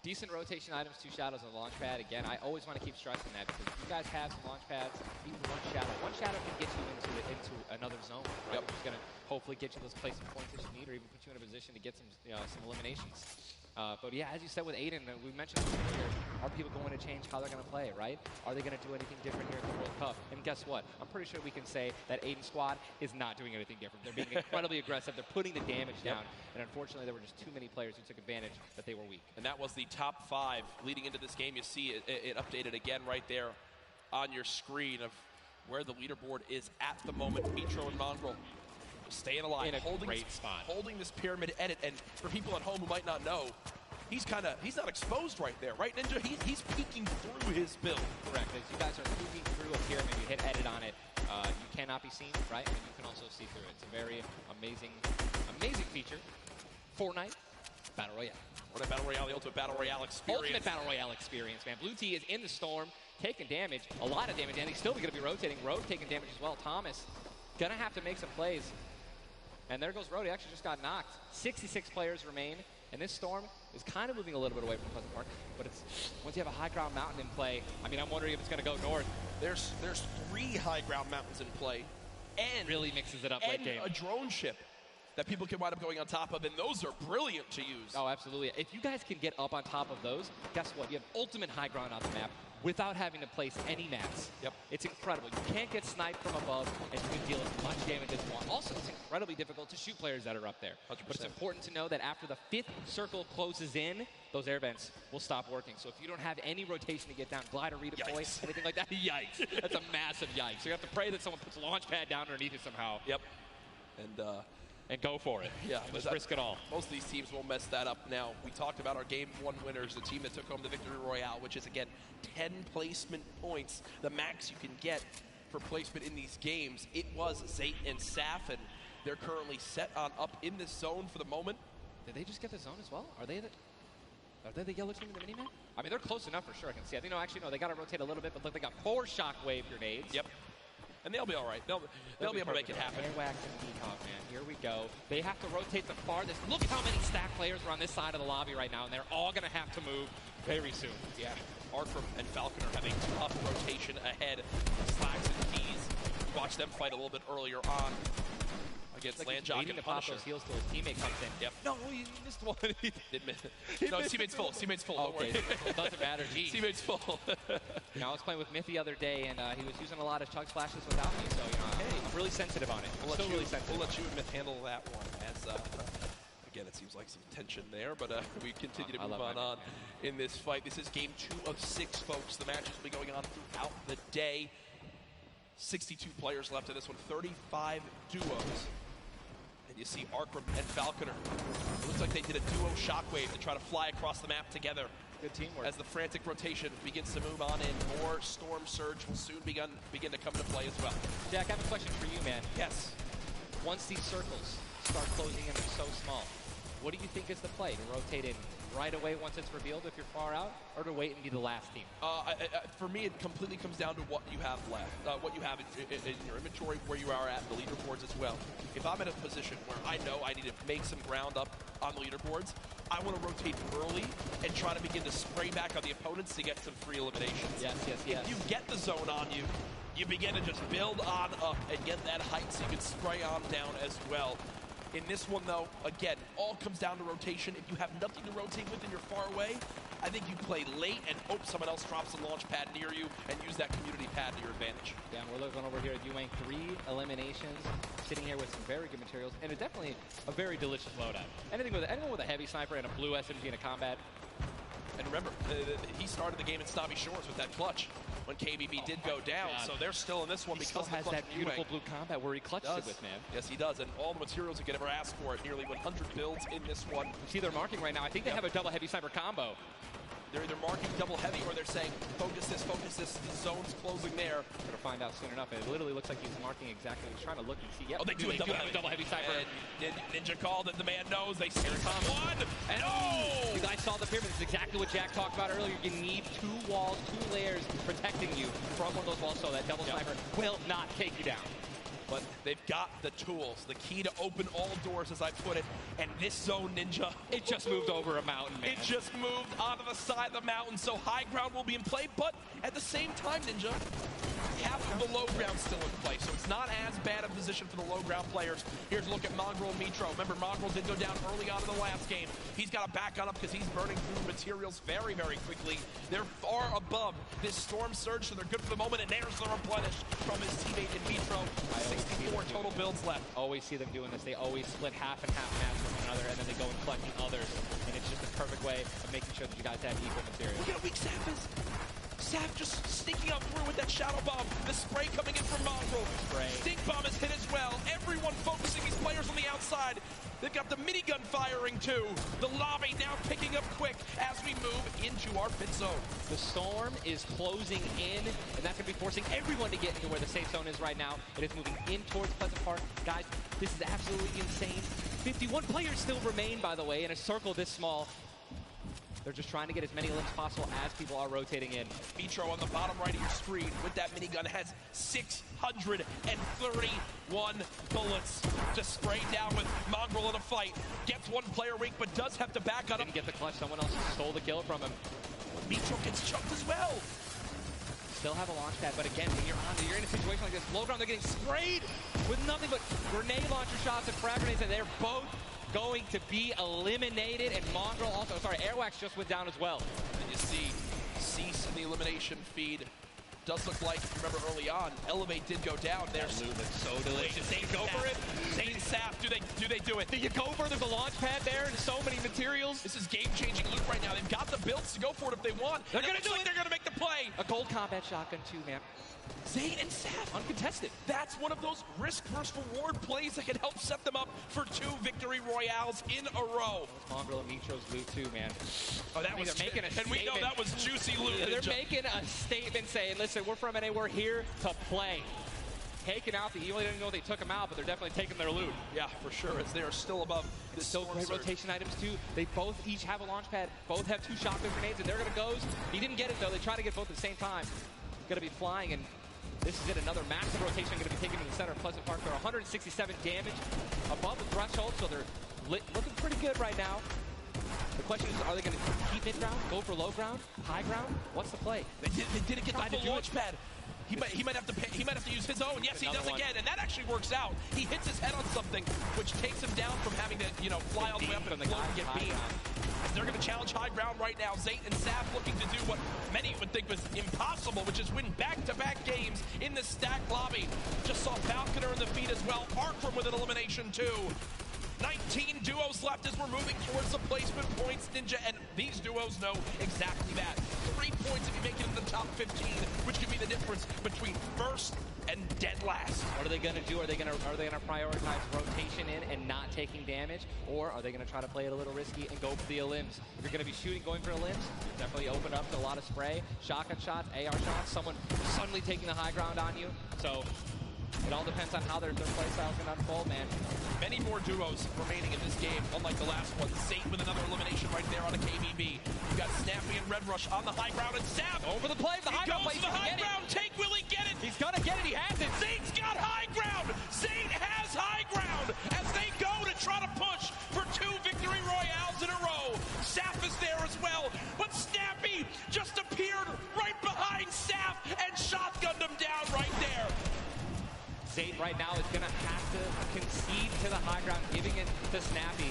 Decent rotation items, 2 shadows and a launch pad. Again, I always want to keep stressing that, because if you guys have some launch pads, even one shadow can get you into another zone. Right? Yep. Which is going to hopefully get you those placement points that you need, or even put you in a position to get some eliminations. But yeah, as you said with Aiden, we mentioned earlier, are people going to change how they're going to play, right? Are they going to do anything different here at the World Cup? And guess what? I'm pretty sure we can say that Aiden's squad is not doing anything different. They're being incredibly aggressive. They're putting the damage down. And unfortunately, there were just too many players who took advantage that they were weak. And that was the top 5 leading into this game. You see it updated again right there on your screen of where the leaderboard is at the moment. Mitro and Mongrel staying alive, in a great spot, holding this pyramid edit. And for people at home who might not know, he's not exposed right there, right, Ninja? He's peeking through his build. Correct. As you guys are peeking through a pyramid, you hit edit on it, you cannot be seen, right? And you can also see through it. It's a very amazing feature. Fortnite Battle Royale. Fortnite Battle Royale, the ultimate Battle Royale experience. Ultimate Battle Royale experience, man. Blue T is in the storm, taking damage, a lot of damage, and he's still going to be rotating. Road taking damage as well. Thomas going to have to make some plays. And there goes Road. He actually just got knocked. 66 players remain. And this storm is kind of moving a little bit away from Pleasant Park. But it's once you have a high ground mountain in play, I mean, I'm wondering if it's going to go north. There's 3 high ground mountains in play. And really mixes it up late game. A drone ship that people can wind up going on top of, and those are brilliant to use. Oh, absolutely. If you guys can get up on top of those, guess what? You have ultimate high ground on the map without having to place any mats. Yep. It's incredible. You can't get sniped from above, and you can deal as much damage as you want. Also, it's incredibly difficult to shoot players that are up there. 100%. But it's important to know that after the 5th circle closes in, those air vents will stop working. So if you don't have any rotation to get down, glider, redeploy, anything like that, yikes. That's a massive yikes. So you have to pray that someone puts a launch pad down underneath it somehow. Yep. And go for it. Yeah, just risk it all. Most of these teams will mess that up. Now, we talked about our Game 1 winners, the team that took home the Victory Royale, which is, again, 10 placement points, the max you can get for placement in these games. It was Zayt and Saf, and they're currently set on up in this zone for the moment. Did they just get the zone as well? Are they the yellow team in the minimap? I mean, they're close enough for sure, I can see. I think, no, they got to rotate a little bit, but look, they got 4 shockwave grenades. Yep. And they'll be all right. They'll be able to make it happen. Airwax and Peacock, man. Here we go. They have to rotate the farthest. Look how many stack players are on this side of the lobby right now, and they're all going to have to move very soon. Yeah. Arkram and Falconer have a tough rotation ahead. Slacks and Keys. Watch them fight a little bit earlier on against Landjock and to pop Punisher. those heals till his teammate comes in. Yep. No, he missed one. Did miss. No, teammate's full. Teammate's full. Don't Okay, worry. it doesn't matter. Geez. Teammate's full. I was playing with Myth the other day, and he was using a lot of chug splashes without me, so I'm really sensitive on it. We'll really sensitive. We'll let you and Myth handle that one. As again, it seems like some tension there, but we continue to move on in this fight. This is game 2 of 6, folks. The matches will be going on throughout the day. 62 players left in this one, 35 duos. And You see Arkram and Falconer. It looks like they did a duo shockwave to try to fly across the map together. Good teamwork. As the frantic rotation begins to move on in, more Storm Surge will soon begin to come into play as well. Jack, I have a question for you, man. Yes. Once these circles start closing in, they're so small, what do you think is the play? To rotate in right away once it's revealed if you're far out, or to wait and be the last team? For me, it completely comes down to what you have left, what you have in your inventory, where you are at, the leaderboards as well. If I'm in a position where I know I need to make some ground up on the leaderboards, I want to rotate early and try to begin to spray back on the opponents to get some free eliminations. Yes. If you get the zone on you, you begin to just build on up and get that height so you can spray on down as well. In this one, though, again, all comes down to rotation. If you have nothing to rotate with and you're far away, I think you play late and hope someone else drops a launch pad near you and use that community pad to your advantage. Yeah, we're looking over here at Ewing. 3 eliminations, sitting here with some very good materials, and definitely a very delicious loadout. Anyone with a heavy sniper and a blue SMG in a combat. And remember, he started the game at Snobby Shores with that clutch when KBB did go down, so they're still in this one because he still has that beautiful blue combat where he clutched it with, man. Yes, he does, and all the materials you could ever ask for it. Nearly 100 builds in this one. You see they're marking right now. I think they have a double heavy sniper combo. They're either marking double heavy or they're saying, focus this, the zone's closing there. We're going to find out soon enough. It literally looks like he's marking exactly. He's trying to look and see. Yep, oh, they do have a double heavy sniper. And Ninja called it. The man knows. They see one. And you guys saw the pyramid. This is exactly what Jack talked about earlier. You need 2 walls, 2 layers protecting you from one of those walls so that double sniper will not take you down. But they've got the tools, the key to open all doors, as I put it. And this zone, Ninja, it just moved over a mountain, man. It just moved onto the side of the mountain, so high ground will be in play. But at the same time, Ninja, half of the low ground still in play, so it's not as bad a position for the low ground players. Here's a look at Mongrel and Mitro. Remember, Mongrel did go down early on in the last game. He's got to back on up because he's burning through materials very, very quickly. They're far above this Storm Surge, so they're good for the moment, and there's the replenish from his teammate in Mitro. 64 total builds left. Always see them doing this. They always split half and half maps with one another, and then they go and collect the others, and it's just a perfect way of making sure that you guys have equal material. Look at how weak Sap is. Sap just sneaking up through with that Shadow Bomb. The spray coming in from Mongrel. Stink Bomb is hit as well. Everyone focusing these players on the outside. They've got the minigun firing too. The lobby now picking up quick as we move into our pit zone. The storm is closing in, and that's going to be forcing everyone to get into where the safe zone is right now. It is moving in towards Pleasant Park. Guys, this is absolutely insane. 51 players still remain, by the way, in a circle this small. They're just trying to get as many limbs possible as people are rotating in. Mitro on the bottom right of your screen with that minigun has 631 bullets to spray down with Mongrel in a fight. Gets 1 player weak, but does have to back on him. Didn't get the clutch. Someone else stole the kill from him. Mitro gets chucked as well. Still have a launch pad, but again, when you're in a situation like this, low ground, they're getting sprayed with nothing but grenade launcher shots and frag grenades, and they're both going to be eliminated, and Mongrel also, Airwax just went down as well. And you see Cease in the elimination feed. Does look like, remember early on, Elevate did go down there. That loot looks so delicious. They go for it. Zane and Sap, do they do it? Do you go for it? There's a launch pad there and so many materials. This is game-changing loot right now. They've got the builds to go for it if they want. They're going to do it. They're going to make the play. A gold combat shotgun too, man. Zane and Sap uncontested. That's one of those risk versus reward plays that can help set them up for 2 victory royales in a row. Mongrel and Mitro's loot too, man. Oh, that was making a statement. And we know that was juicy loot. Yeah, they're making a statement saying, listen, we're from NA, we're here to play. Taking out the Evil, they didn't know they took them out, but they're definitely taking their loot. Yeah, for sure, as they are still above this still great rotation items too. They both each have a launch pad, both have 2 shotgun grenades, and they're gonna go. He didn't get it though, they try to get both at the same time. Gonna be flying, and this is it, another massive rotation going to be taken to the center of Pleasant Park. They're 167 damage above the threshold, so they're looking pretty good right now. The question is, are they going to keep mid-ground, go for low ground, high ground? What's the play? They didn't get the launch pad. He might have to use his own. Yes, he does again, and that actually works out. He hits his head on something, which takes him down from having to, fly all the way up and get beamed. They're going to challenge high ground right now. Zayt and Sap looking to do what many would think was impossible, which is win back-to-back games in the stacked lobby. Just saw Falconer in the feed as well. Arkram with an elimination too. 19 duos left as we're moving towards the placement points, Ninja, and these duos know exactly that. 3 points if you make it in the top 15, which could be the difference between first and dead last. What are they going to do? Are they going to prioritize rotation in and not taking damage, or are they going to try to play it a little risky and go for the elims? If you're going to be shooting, going for elims, definitely open up to a lot of spray, shotgun shots, AR shots, someone suddenly taking the high ground on you. So it all depends on how their play style is going to unfold, man. Many more duos remaining in this game, unlike the last one. Zate with another elimination right there on a KBB. You got Snappy and Red Rush on the high ground, and Sav over the play. The high ground play. Goes to the high ground. Take, will he get it? He's going to get it. He has it. Zate's got high ground. Zate has high ground as they go to try to push for 2 victory royales in a row. Saf is there as well, but Snappy just appeared right behind Saf and shotgunned him down right there. Zate right now is going to have to concede to the high ground, giving it to Snappy.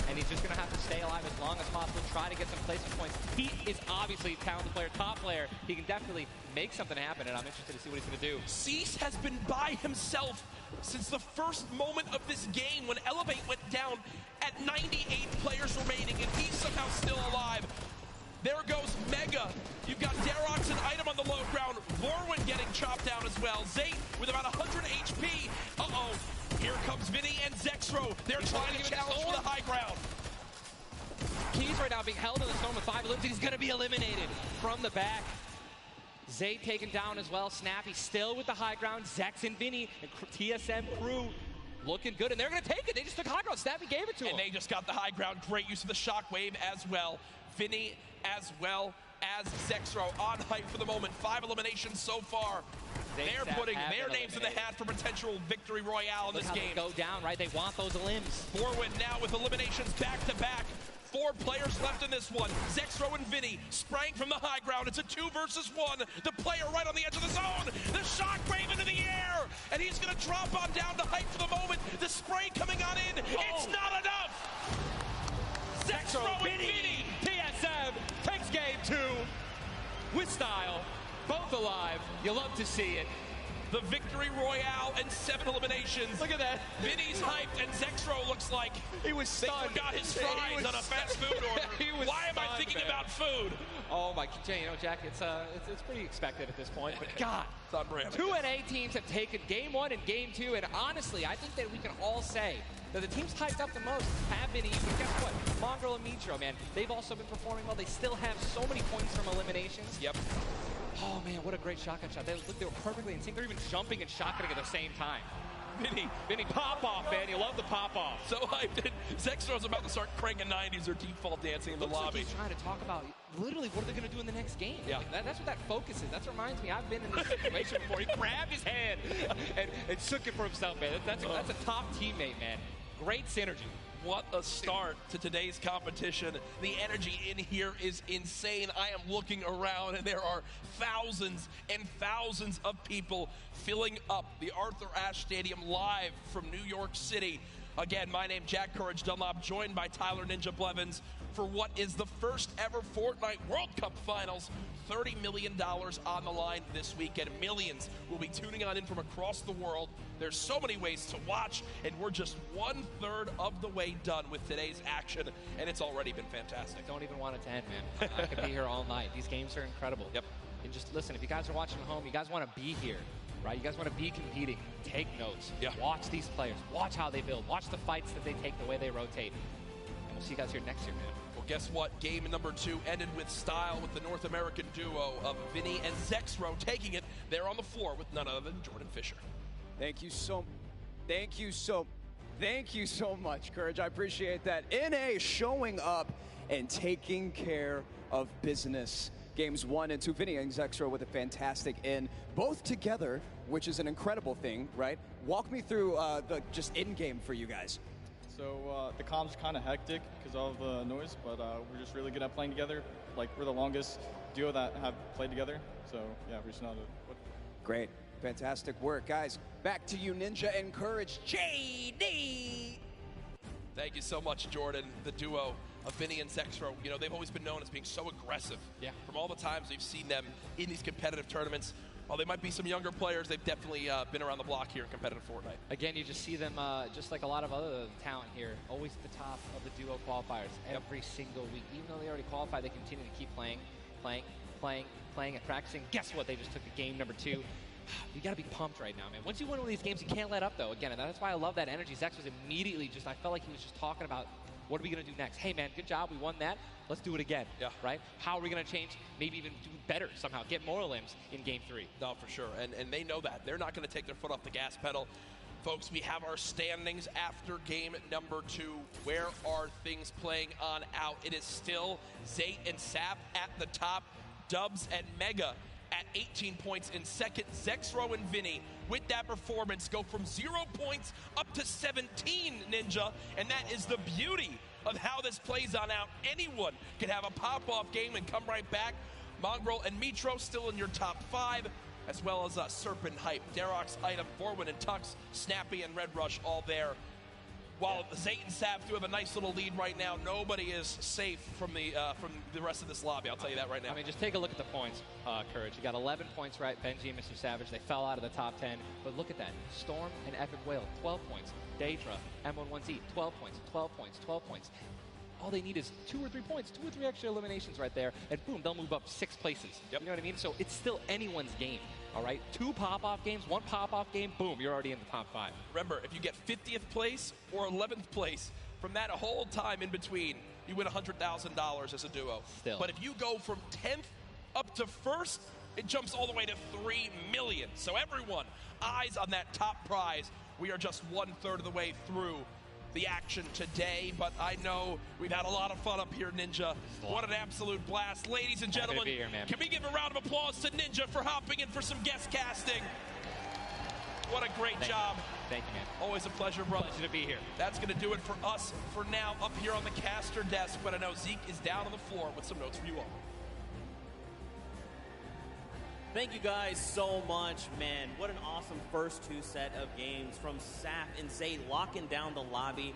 And he's just going to have to stay alive as long as possible, try to get some placement points. He is obviously a talented player, top player. He can definitely make something happen, and I'm interested to see what he's going to do. Cease has been by himself since the first moment of this game when Elevate went down at 98 players remaining, and he's somehow still alive. There goes Mega. You've got Darox and Item on the low ground. Vorwin getting chopped down as well. Zate with about 100 HP. Uh-oh. Here comes Vinny and Zexro. They're trying to challenge for the high ground. Keys right now being held in the zone with 5 elims. He's going to be eliminated from the back. Zate taken down as well. Snappy still with the high ground. Zex and Vinny and TSM crew looking good, and they're going to take it. They just took high ground. Snappy gave it to him. And they just got the high ground. Great use of the shockwave as well. Vinny as well as Zexro on hype for the moment. 5 eliminations so far. They're putting their names in the hat for potential victory royale in this game. Go down, right? They want those elims. Forward now with eliminations back to back. 4 players left in this one. Zexro and Vinny spraying from the high ground. It's a 2 versus 1. The player right on the edge of the zone. The shockwave into the air. And he's going to drop on down to hype for the moment. The spray coming on in. It's not enough. Zexro and Vinny. TSM takes game 2 with style. Both alive. You love to see it. The victory royale and 7 eliminations. Look at that. Vinny's hyped and Zexro looks like he was stunned. They forgot his fries on a fast food order. Why am I thinking about food? Oh my, you know, Jack, it's pretty expected at this point. But God, it's on brand. 2 NA teams have taken game 1 and game 2, and honestly, I think that we can all say that the teams hyped up the most have been even. Guess what? Mongrel and Mitro, man, they've also been performing well. They still have so many points from eliminations. Yep. Oh man, what a great shotgun shot. They were perfectly in sync. They're even jumping and shotgunning at the same time. Vinny, pop off, man. You love the pop off. So hyped. Zexro's about to start cranking 90s or default dancing in the lobby. Like he's trying to talk about literally what are they going to do in the next game. Yeah. Like that's what that focus is. That reminds me, I've been in this situation before. He grabbed his hand and shook it for himself, man. That's a top teammate, man. Great synergy. What a start to today's competition. The energy in here is insane. I am looking around and there are thousands and thousands of people filling up the Arthur Ashe Stadium live from New York City. Again, my name Jack Courage Dunlop, joined by Tyler Ninja Blevins for what is the first ever Fortnite World Cup Finals. $30 million on the line this weekend. Millions will be tuning on in from across the world. There's so many ways to watch, and we're just 1/3 of the way done with today's action, and it's already been fantastic. Don't even want it to end, man. I could be here all night. These games are incredible. Yep. And just listen, if you guys are watching at home, you guys want to be here, right? You guys want to be competing. Take notes. Yeah. Watch these players. Watch how they build. Watch the fights that they take, the way they rotate. And we'll see you guys here next year, man. Well, guess what? Game number 2 ended with style with the North American duo of Vinny and Zexro taking it. They're on the floor with none other than Jordan Fisher. Thank you so much, Courage. I appreciate that. NA showing up and taking care of business. Games 1 and 2, Vinny and Zexro with a fantastic in, both together, which is an incredible thing, right? Walk me through the just in-game for you guys. So the comp's kind of hectic because of all the noise, but we're just really good at playing together. Like, we're the longest duo that have played together, so yeah, we just know what. Great. Fantastic work, guys. Back to you, Ninja and Courage. JD! Thank you so much, Jordan. The duo of Vinny and Zexro, you know, they've always been known as being so aggressive. Yeah. From all the times we've seen them in these competitive tournaments. while they might be some younger players, they've definitely been around the block here in competitive Fortnite. Again, you just see them, just like a lot of other talent here, always at the top of the duo qualifiers every single week. Even though they already qualified, they continue to keep playing, and practicing. Guess what? They just took a game number 2. You got to be pumped right now, man. Once you win one of these games, you can't let up, though. Again, and that's why I love that energy. Zex was immediately just, I felt like he was just talking about, what are we going to do next? Hey, man, good job. We won that. Let's do it again. Yeah. Right? How are we going to change? Maybe even do better somehow. Get more limbs in Game 3. No, for sure. And they know that. They're not going to take their foot off the gas pedal. Folks, we have our standings after game number 2. Where are things playing on out? It is still Zayt and Sap at the top. Dubs and Mega at 18 points in second. Zexro and Vinny, with that performance, go from 0 points up to 17, Ninja. And that is the beauty of how this plays on out. Anyone can have a pop-off game and come right back. Mongrel and Mitro still in your top 5, as well as Serpent, Hype, Darox, Item, Forwin, and Tux, Snappy, and Red Rush all there. While Zayt and Sap do have a nice little lead right now, nobody is safe from the rest of this lobby. I'll tell you that right now. I mean, just take a look at the points, Courage. You got 11 points, right? Benji and Mr. Savage, they fell out of the top 10. But look at that. Storm and Epic Whale, 12 points. Daedra, M11Z, 12 points, 12 points, 12 points. All they need is 2 or 3 points, 2 or 3 extra eliminations right there, and boom, they'll move up 6 places. Yep. You know what I mean? So it's still anyone's game, all right? 2 pop-off games, 1 pop-off game, boom, you're already in the top 5. Remember, if you get 50th place or 11th place, from that whole time in between, you win $100,000 as a duo. Still. But if you go from 10th up to 1st, it jumps all the way to $3 million. So everyone, eyes on that top prize. We are just 1/3 of the way through the action today, but I know we've had a lot of fun up here, Ninja. What an absolute blast. Ladies and gentlemen, here, can we give a round of applause to Ninja for hopping in for some guest casting? What a great job. Thank you, man. Always a pleasure, brother. Pleasure to be here. That's going to do it for us for now up here on the caster desk, but I know Zeke is down on the floor with some notes for you all. Thank you guys so much, man. What an awesome first 2 set of games from Sap and Zay locking down the lobby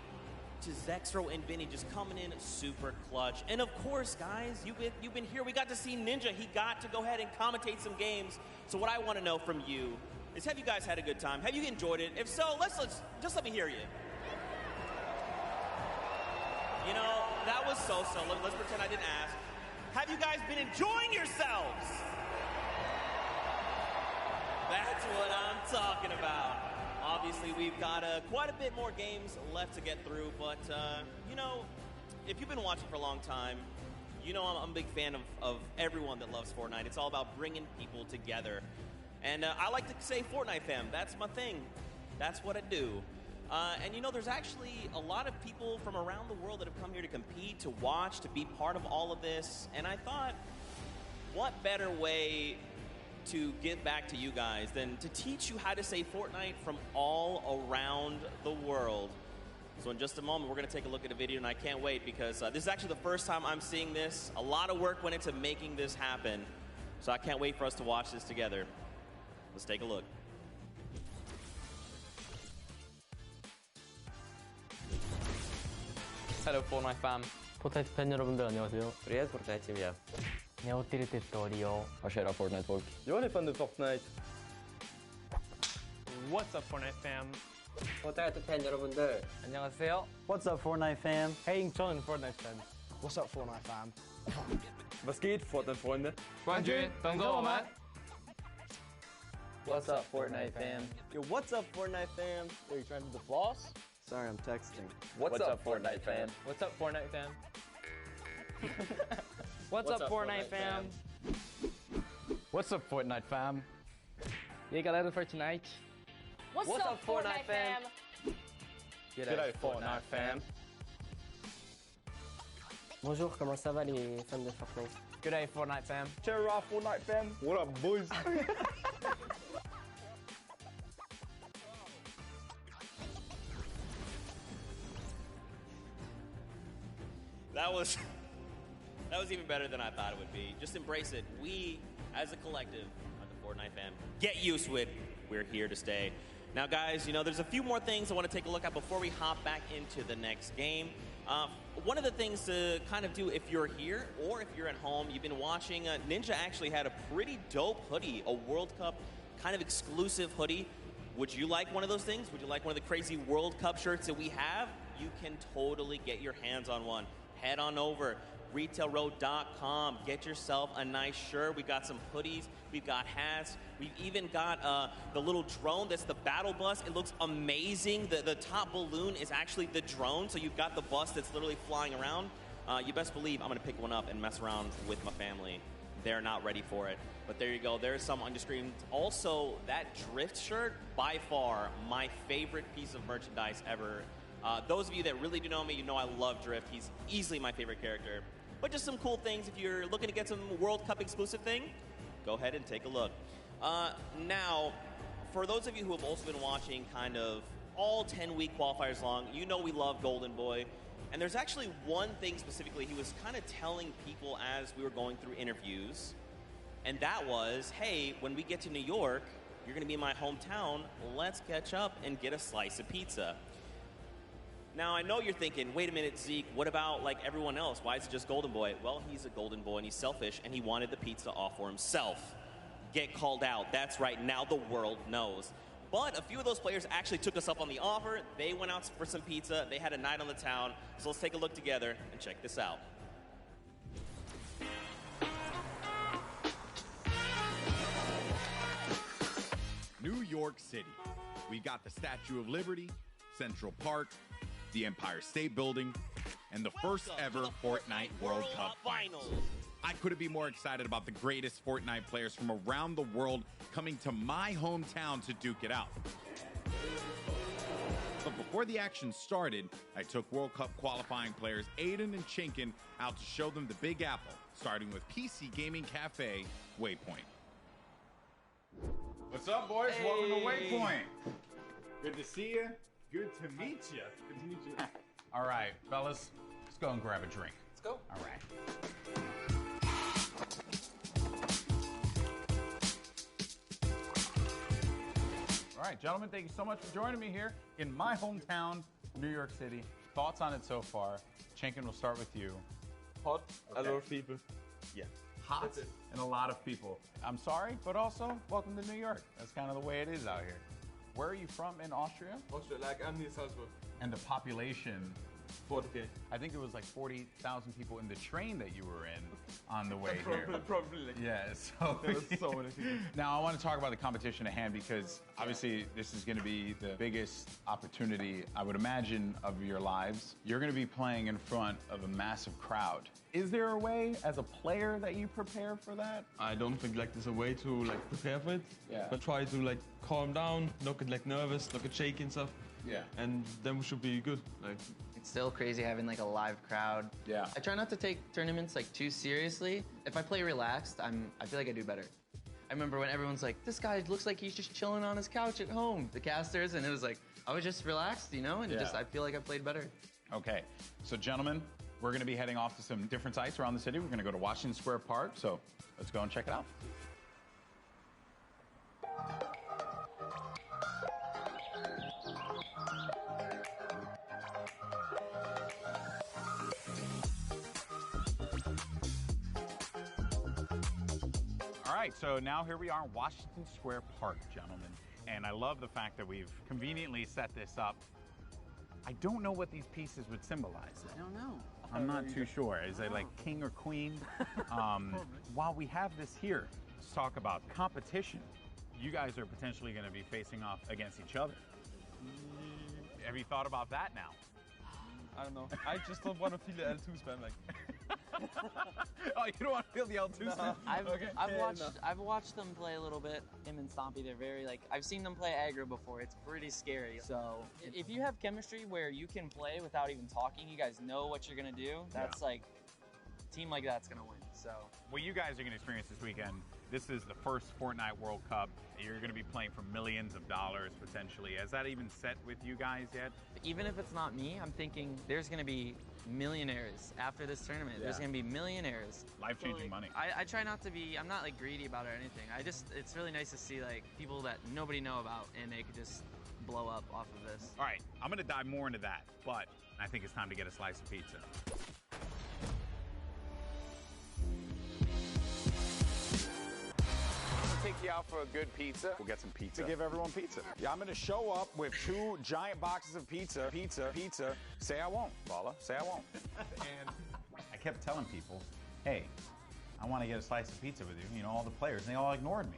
to Zexro and Vinny just coming in super clutch. And of course, guys, you've been here. We got to see Ninja. He got to go ahead and commentate some games. So what I want to know from you is, have you guys had a good time? Have you enjoyed it? If so, let's just let me hear you. You know, that was so-so. Let's pretend I didn't ask. Have you guys been enjoying yourselves? That's what I'm talking about. Obviously, we've got quite a bit more games left to get through, but, you know, if you've been watching for a long time, you know I'm a big fan of everyone that loves Fortnite. It's all about bringing people together. And I like to say Fortnite fam. That's my thing. That's what I do. And, you know, there's actually a lot of people from around the world that have come here to compete, to watch, to be part of all of this. And I thought, what better way to give back to you guys than to teach you how to say Fortnite from all around the world. So in just a moment, we're going to take a look at a video, and I can't wait because this is actually the first time I'm seeing this. A lot of work went into making this happen, so I can't wait for us to watch this together. Let's take a look. Hello Fortnite fam. 포트나이트 팬 여러분들 안녕하세요. Привет, Fortnite team. Jag har tillräckligt historia. Vad kära Fortnite-folk. Jag är fan du Fortnite. What's up Fortnite fam? Fortnite 팬 여러분들. 안녕하세요. What's up Fortnite fam? Hey, John Fortnite fam. What's up Fortnite fam? Was geht Fortnite-Freunde? 冠军等着我们。What's up Fortnite fam? Yo, what's up Fortnite fam? Are you trying to do the floss? Sorry, I'm texting. What's up Fortnite fam? What's up Fortnite fam? What's up Fortnite fam? What's up Fortnite fam? E aí galera do Fortnite? What's up Fortnite fam? G'day Fortnite fam. Bonjour, comment ça va les fans de Fortnite? G'day Fortnite fam. Cheer up Fortnite fam. What up boys? That was even better than I thought it would be. Just embrace it. We, as a collective, are the Fortnite fam. Get used to it. We're here to stay. Now, guys, you know, there's a few more things I want to take a look at before we hop back into the next game. One of the things to kind of do if you're here or if you're at home, you've been watching, Ninja actually had a pretty dope hoodie, a World Cup kind of exclusive hoodie. Would you like one of those things? Would you like one of the crazy World Cup shirts that we have? You can totally get your hands on one. Head on over, retailroad.com. Get yourself a nice shirt. We've got some hoodies. We've got hats. We've even got the little drone that's the battle bus. It looks amazing. The top balloon is actually the drone, so you've got the bus that's literally flying around. You best believe I'm going to pick one up and mess around with my family. They're not ready for it. But there you go. There's some on your screen. Also, that Drift shirt, by far, my favorite piece of merchandise ever. Those of you that really do know me, you know I love Drift. He's easily my favorite character. But just some cool things. If you're looking to get some World Cup exclusive thing, go ahead and take a look. Now, for those of you who have also been watching kind of all 10-week qualifiers long, you know we love Golden Boy. And there's actually one thing specifically he was kind of telling people as we were going through interviews. And that was, hey, when we get to New York, you're going to be in my hometown. Let's catch up and get a slice of pizza. Now, I know you're thinking, wait a minute, Zeke, what about like everyone else? Why is it just Golden Boy? Well, he's a Golden Boy and he's selfish and he wanted the pizza all for himself. Get called out. That's right. Now the world knows. But a few of those players actually took us up on the offer. They went out for some pizza. They had a night on the town. So let's take a look together and check this out. New York City. We got the Statue of Liberty, Central Park, the Empire State Building, and the first ever Fortnite World Cup Finals. I couldn't be more excited about the greatest Fortnite players from around the world coming to my hometown to duke it out. But before the action started, I took World Cup qualifying players Aiden and Chinkin out to show them the Big Apple, starting with PC Gaming Cafe, Waypoint. What's up, boys? Hey. Welcome to Waypoint. Good to see you. Good to meet you. Good to meet you. All right, fellas, let's go and grab a drink. Let's go. All right. All right, gentlemen, thank you so much for joining me here in my hometown, New York City. Thoughts on it so far? Chinkin, we'll start with you. Hot, Okay. a lot of people. Yeah. Hot and a lot of people. I'm sorry, but also welcome to New York. That's kind of the way it is out here. Where are you from in Austria? Austria, like I'm near Salzburg. And the population? 40K. I think it was like 40,000 people in the train that you were in on the way here. Probably. Yeah, so There was so many people. Now I want to talk about the competition at hand because obviously this is going to be the biggest opportunity, I would imagine, of your lives. You're going to be playing in front of a massive crowd. Is there a way as a player that you prepare for that? I don't think like there's a way to like prepare for it. Yeah. But try to like calm down, not get like nervous, not get shaky and stuff. Yeah. And then we should be good. Like. It's still crazy having like a live crowd. Yeah. I try not to take tournaments like too seriously. If I play relaxed, I feel like I do better. I remember when everyone's like, this guy looks like he's just chilling on his couch at home, the casters, and it was like, I was just relaxed, you know, and I feel like I played better. Okay, so gentlemen, we're going to be heading off to some different sites around the city. We're going to go to Washington Square Park, so let's go and check it out. All right, so now here we are in Washington Square Park, gentlemen. And I love the fact that we've conveniently set this up. I don't know what these pieces would symbolize. I don't know. I'm not too sure. Is it like king or queen? While we have this here, let's talk about competition. You guys are potentially going to be facing off against each other. Have you thought about that now? I don't know. I just don't want to feel the L2 spam like. Oh, you don't want to feel the L2 spam? I've watched them play a little bit. Him and Stompy, they're very like, I've seen them play aggro before. It's pretty scary. So if you have chemistry where you can play without even talking, you guys know what you're gonna do. That's like, a team like that's gonna win. So what you guys are going to experience this weekend, this is the first Fortnite World Cup. You're going to be playing for millions of dollars potentially. Has that even set with you guys yet? even if it's not me, I'm thinking there's gonna be millionaires after this tournament. There's gonna be millionaires. Life-changing money. I try not to be, I'm not like greedy about it or anything. It's really nice to see like people that nobody know about and they could just blow up off of this. All right, I'm going to dive more into that, but I think it's time to get a slice of pizza. Take you out for a good pizza. We'll get some pizza. To give everyone pizza. Yeah, I'm gonna show up with 2 giant boxes of pizza. Say I won't, Bala. Say I won't. And I kept telling people, hey, I want to get a slice of pizza with you. You know, all the players, and they all ignored me,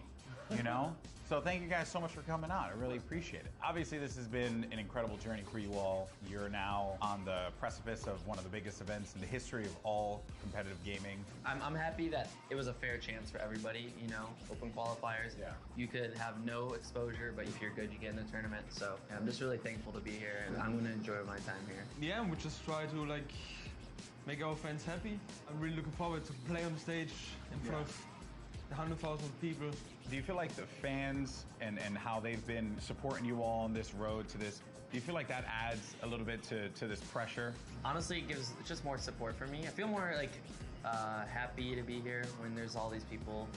you know? So thank you guys so much for coming out. I really appreciate it. Obviously, this has been an incredible journey for you all. You're now on the precipice of one of the biggest events in the history of all competitive gaming. I'm happy that it was a fair chance for everybody, you know, open qualifiers. Yeah. You could have no exposure, but if you're good, you get in the tournament. So I'm just really thankful to be here, and I'm going to enjoy my time here. Yeah, we just try to like make our fans happy. I'm really looking forward to play on the stage in front of 100,000 people. Do you feel like the fans and how they've been supporting you all on this road to this, do you feel like that adds a little bit to this pressure? Honestly, it's just more support for me. I feel more like happy to be here when there's all these people,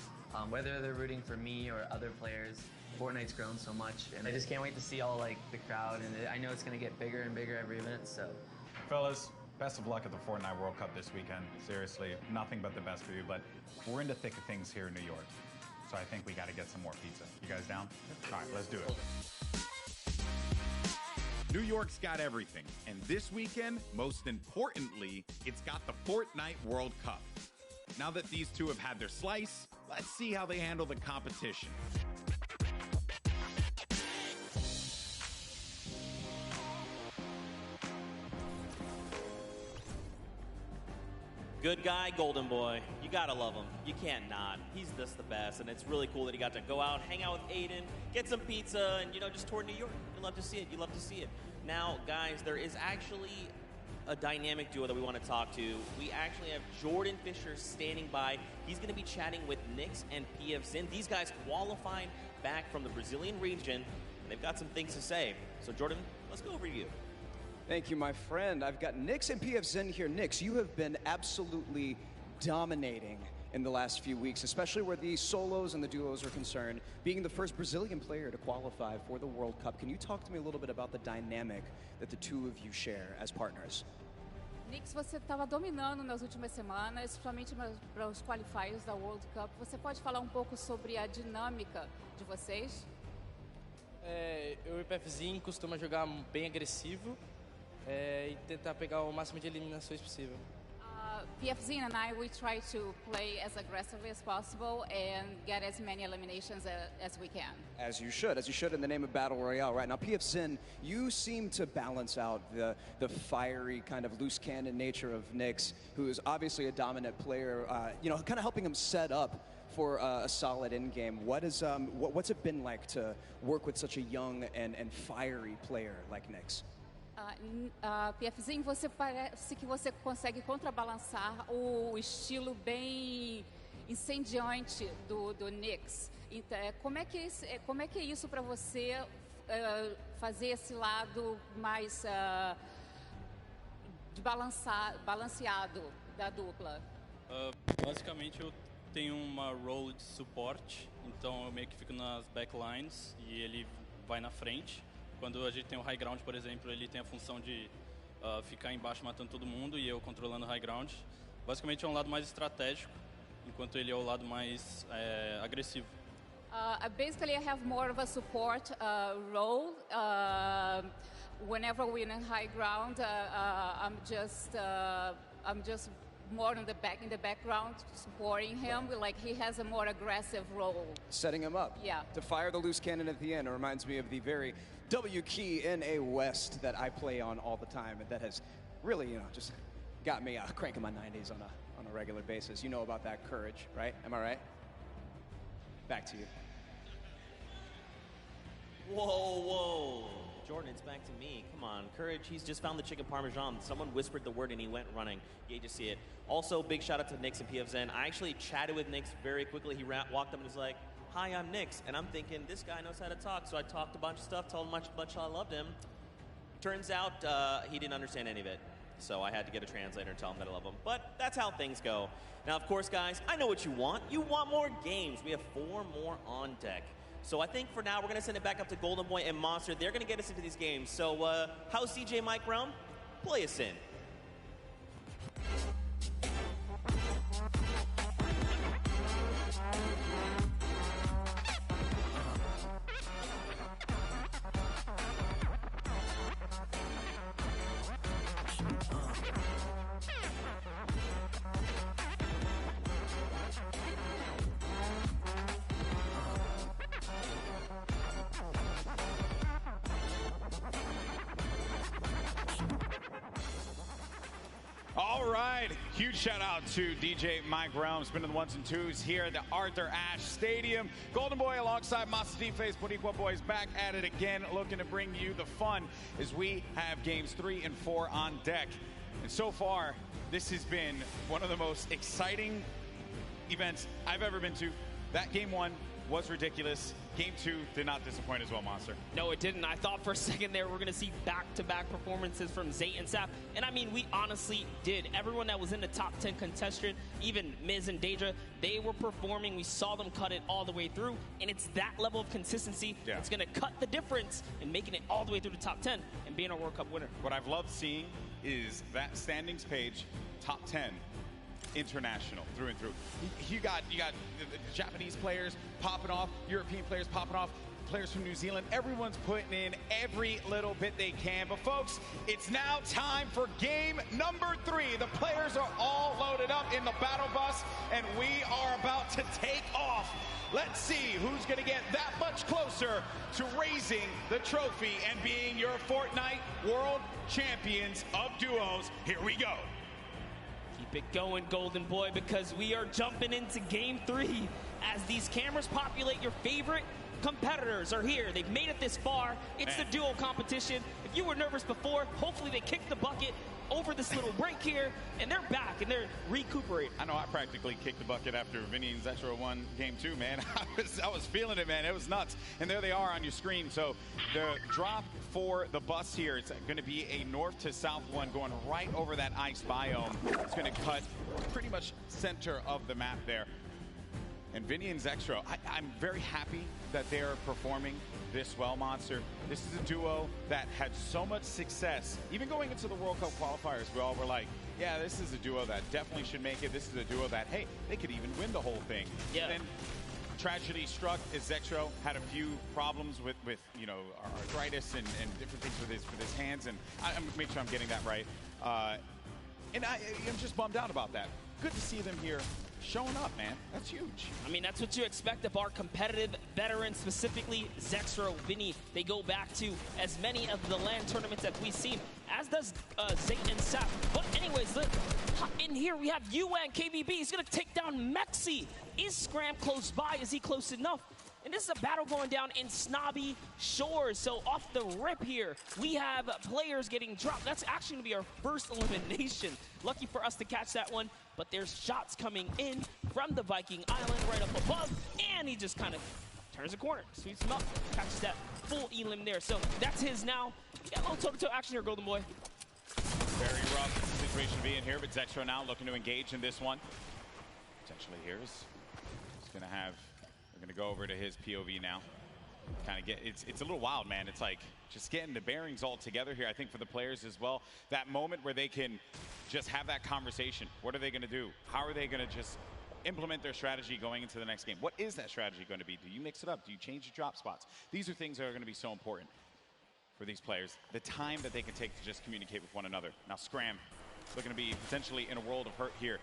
whether they're rooting for me or other players. Fortnite's grown so much, and I just can't wait to see all like the crowd, and I know it's gonna get bigger and bigger every event, so. Fellas, best of luck at the Fortnite World Cup this weekend. Seriously, nothing but the best for you, but we're in the thick of things here in New York. So I think we got to get some more pizza. You guys down? All right, let's do it. New York's got everything, and this weekend, most importantly, it's got the Fortnite World Cup. Now that these two have had their slice, let's see how they handle the competition. Good guy, golden boy. You gotta love him. You can't not. He's just the best, and it's really cool that he got to go out, hang out with Aiden, get some pizza, and, you know, just tour New York. You love to see it. You love to see it. Now, guys, there is actually a dynamic duo that we want to talk to. We actually have Jordan Fisher standing by. He's going to be chatting with Nyx and PF Zin. These guys qualified back from the Brazilian region, and they've got some things to say. So, Jordan, let's go over to you. Thank you, my friend. I've got Nyx and PF Zin here. Nyx, you have been absolutely dominating in the last few weeks, especially where the solos and the duos are concerned, being the first Brazilian player to qualify for the World Cup. Can you talk to me a little bit about the dynamic that the two of you share as partners? Nyx, você estava dominando nas últimas semanas, principalmente para os qualifiers da World Cup. Você pode falar um pouco sobre a dinâmica de vocês? Eu e o PFzinho costuma jogar bem agressivo e tentar pegar o máximo de eliminações possível. PFZ and I, we try to play as aggressively as possible and get as many eliminations as we can. As you should in the name of Battle Royale, right? Now, PF Zin, you seem to balance out the fiery kind of loose cannon nature of Nyx, who is obviously a dominant player, you know, kind of helping him set up for a solid in-game. What's it been like to work with such a young and fiery player like Nyx? PFzinho, você parece que você consegue contrabalançar o estilo bem incendiante do Nyx. Então, como é que é isso para você fazer esse lado mais balanceado da dupla? Basicamente, eu tenho uma role de suporte, então eu meio que fico nas backlines e ele vai na frente. Quando a gente tem o high ground, por exemplo, ele tem a função de ficar embaixo matando todo mundo e eu controlando o high ground. Basicamente é um lado mais estratégico, enquanto ele é o lado mais agressivo. Basically, I have more of a support role. Whenever we're in high ground, I'm just more in the background supporting him. Like he has a more aggressive role. Setting him up. Yeah. To fire the loose cannon at the end. It reminds me of the very W key in a West that I play on all the time, and that has really, you know, just got me cranking my 90s on a regular basis. You know about that courage, right? Am I right? Back to you. Whoa. Jordan, it's back to me. Come on, Courage, he's just found the chicken parmesan. Someone whispered the word and he went running. You just see it. Also, big shout out to Nyx and PF Zin. I actually chatted with Nyx very quickly. He walked up and was like, "Hi, I'm Nyx." And I'm thinking, this guy knows how to talk. So I talked a bunch of stuff, told him how much I loved him. Turns out he didn't understand any of it. So I had to get a translator and tell him that I love him. But that's how things go. Now, of course, guys, I know what you want. You want more games. We have 4 more on deck. So I think for now, we're going to send it back up to Golden Boy and Monster. They're going to get us into these games. So how's CJ Mike Realm? Play us in. All right, huge shout out to DJ Mike Realm, spinning the ones and twos here at the Arthur Ashe Stadium. Golden Boy alongside Master D-Face, Boricua Boys back at it again, looking to bring you the fun as we have games 3 and 4 on deck. And so far, this has been one of the most exciting events I've ever been to. That game 1 was ridiculous. Game 2 did not disappoint as well, Monster. No, it didn't. I thought for a second there we're going to see back-to-back performances from Zayt and Sap. And I mean, we honestly did. Everyone that was in the top 10 contestant, even Miz and Daedra, they were performing. We saw them cut it all the way through. And it's that level of consistency that's going to cut the difference in making it all the way through the top 10 and being a World Cup winner. What I've loved seeing is that standings page, top 10. International through and through. You got the Japanese players popping off, European players popping off, players from New Zealand. Everyone's putting in every little bit they can. But folks, it's now time for game number 3. The players are all loaded up in the battle bus, and we are about to take off. Let's see who's going to get that much closer to raising the trophy and being your Fortnite World Champions of Duos. Here we go. Keep it going, Golden Boy, because we are jumping into game 3 as these cameras populate. Your favorite competitors are here. They've made it this far. It's the duo competition. If you were nervous before, hopefully they kicked the bucket over this little break here, and they're back, and they're recuperating. I know I practically kicked the bucket after Vinny and Zexro won game 2, man. I was feeling it, man. It was nuts. And there they are on your screen. So the drop for the bus here, it's going to be a north to south one going right over that ice biome. It's going to cut pretty much center of the map there. And Vinny and Zexro, I'm very happy that they're performing this well, Monster. This is a duo that had so much success. Even going into the World Cup qualifiers, we all were like, yeah, this is a duo that definitely should make it. This is a duo that, hey, they could even win the whole thing. Yeah. And then tragedy struck as Zexro had a few problems with you know, arthritis and different things with his hands. And I'm make sure I'm getting that right. And I'm just bummed out about that. Good to see them here showing up, man. That's huge. I mean, that's what you expect of our competitive veterans, specifically Zexro, Vinny. They go back to as many of the LAN tournaments that we've seen, as does Zayt and Sap. But anyways, in here we have UN KVB. He's going to take down Mexi. Is Scram close by? Is he close enough? And this is a battle going down in Snobby Shores. So off the rip here, we have players getting dropped. That's actually going to be our first elimination. Lucky for us to catch that one. But there's shots coming in from the Viking Island right up above. And he just kind of turns a corner, sweeps him up, catches that full elim there. So that's his now. We got a little toe-to-toe action here, Golden Boy. Very rough situation to be in here, but Zexro now looking to engage in this one. Potentially here is going to have... We're going to go over to his POV now. Kind of get, it's a little wild, man. It's like just getting the bearings all together here, I think, for the players as well. That moment where they can just have that conversation. What are they going to do? How are they going to just implement their strategy going into the next game? What is that strategy going to be? Do you mix it up? Do you change your drop spots? These are things that are going to be so important for these players. The time that they can take to just communicate with one another. Now, Scram looking to be potentially in a world of hurt here.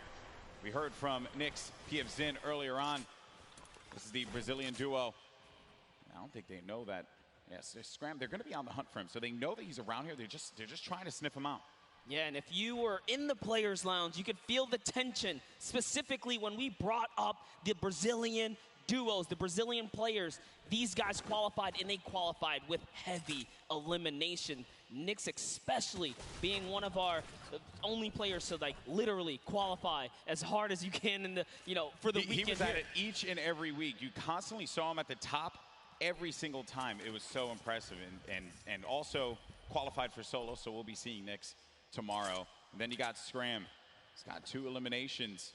We heard from Nyx, PF Zin earlier on. This is the Brazilian duo. I don't think they know that. Yes, Scram, they're going to be on the hunt for him. So they know that he's around here. They're just trying to sniff him out. Yeah, and if you were in the players' lounge, you could feel the tension, specifically when we brought up the Brazilian duos, the Brazilian players. These guys qualified, and they qualified with heavy elimination. Nyx especially being one of our only players to like literally qualify as hard as you can in the, you know, for the weekend. He was at it each and every week. You constantly saw him at the top every single time. It was so impressive, and also qualified for solo, so we'll be seeing Nyx tomorrow. And then you got Scram. He's got 2 eliminations.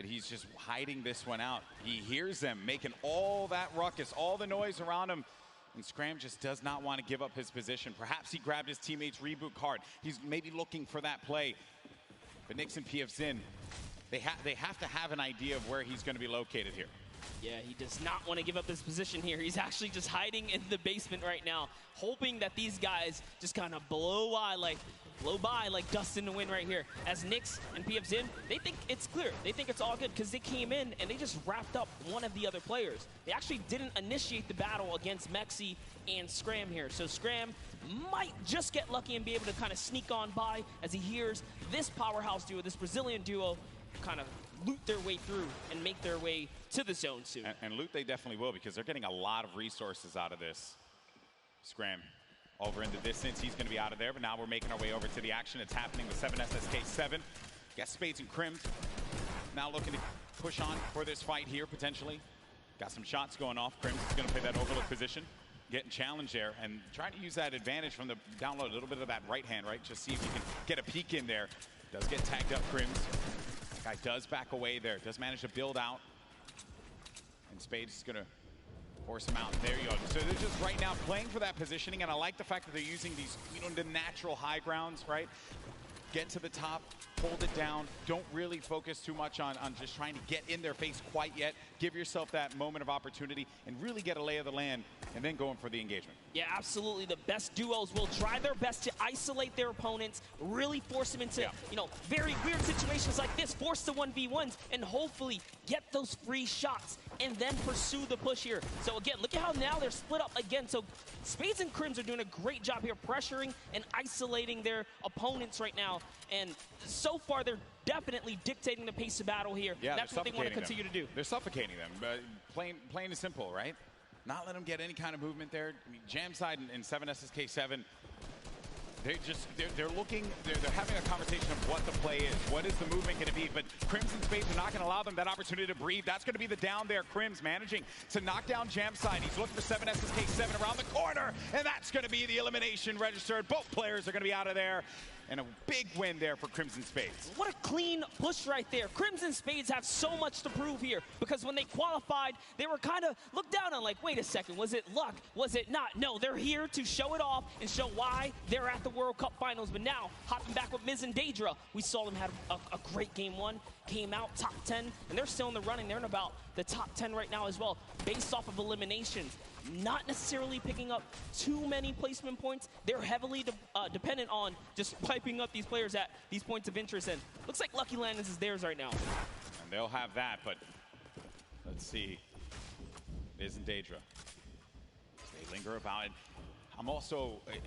but he's just hiding this one out. He hears them making all that ruckus, all the noise around him, and Scram just does not want to give up his position. Perhaps he grabbed his teammate's reboot card. He's maybe looking for that play. But Nix and PF Zin, they have to have an idea of where he's going to be located here. Yeah, he does not want to give up his position here. He's actually just hiding in the basement right now, hoping that these guys just kind of blow by like dust in the wind right here. As Nix and PF Zin, they think it's clear. They think it's all good because they came in and they just wrapped up one of the other players. They actually didn't initiate the battle against Mexi and Scram here. So Scram might just get lucky and be able to kind of sneak on by as he hears this powerhouse duo, this Brazilian duo, kind of loot their way through and make their way to the zone soon. And loot they definitely will, because they're getting a lot of resources out of this. Scram over in the distance. He's going to be out of there, but now we're making our way over to the action. It's happening with 7SSK7. Got Spades and Crims now looking to push on for this fight here, potentially. Got some shots going off. Crims is going to play that overlook position, getting challenged there, and trying to use that advantage from the download, a little bit of that right hand, right? Just see if you can get a peek in there. Does get tagged up, Crims. Guy does back away there, does manage to build out. And Spades is gonna force him out. There you go. So they're just right now playing for that positioning, and I like the fact that they're using these, the natural high grounds, right? Get to the top, hold it down. Don't really focus too much on just trying to get in their face quite yet. Give yourself that moment of opportunity and really get a lay of the land, and then go in for the engagement. Yeah, absolutely. The best duos will try their best to isolate their opponents, really force them into, very weird situations like this, force the 1v1s, and hopefully get those free shots, and then pursue the push here. So again, look at how now they're split up again. So Spades and Crims are doing a great job here, pressuring and isolating their opponents right now. And so far, they're definitely dictating the pace of battle here. Yeah, that's what they want to continue to do. They're suffocating them. Plain and simple, right? Not let them get any kind of movement there. I mean, Jamside and 7SSK7, they're having a conversation of what the play is. What is the movement going to be? But Crims and Spades are not going to allow them that opportunity to breathe. That's going to be the down there. Crims managing to knock down Jamside. He's looking for 7SSK7 around the corner, and that's going to be the elimination registered. Both players are going to be out of there. And a big win there for Crimson Spades. What a clean push right there. Crimson Spades have so much to prove here, because when they qualified, they were kind of looked down on, like, wait a second, was it luck? Was it not? No, they're here to show it off and show why they're at the World Cup Finals. But now, hopping back with Miz and Daedra, we saw them have a great game one, came out top 10, and they're still in the running. They're in about the top 10 right now as well, based off of eliminations. Not necessarily picking up too many placement points. They're heavily dependent on just piping up these players at these points of interest, and looks like Lucky Landers is theirs right now. And they'll have that, but let's see. Miz and Daedra, they linger about it.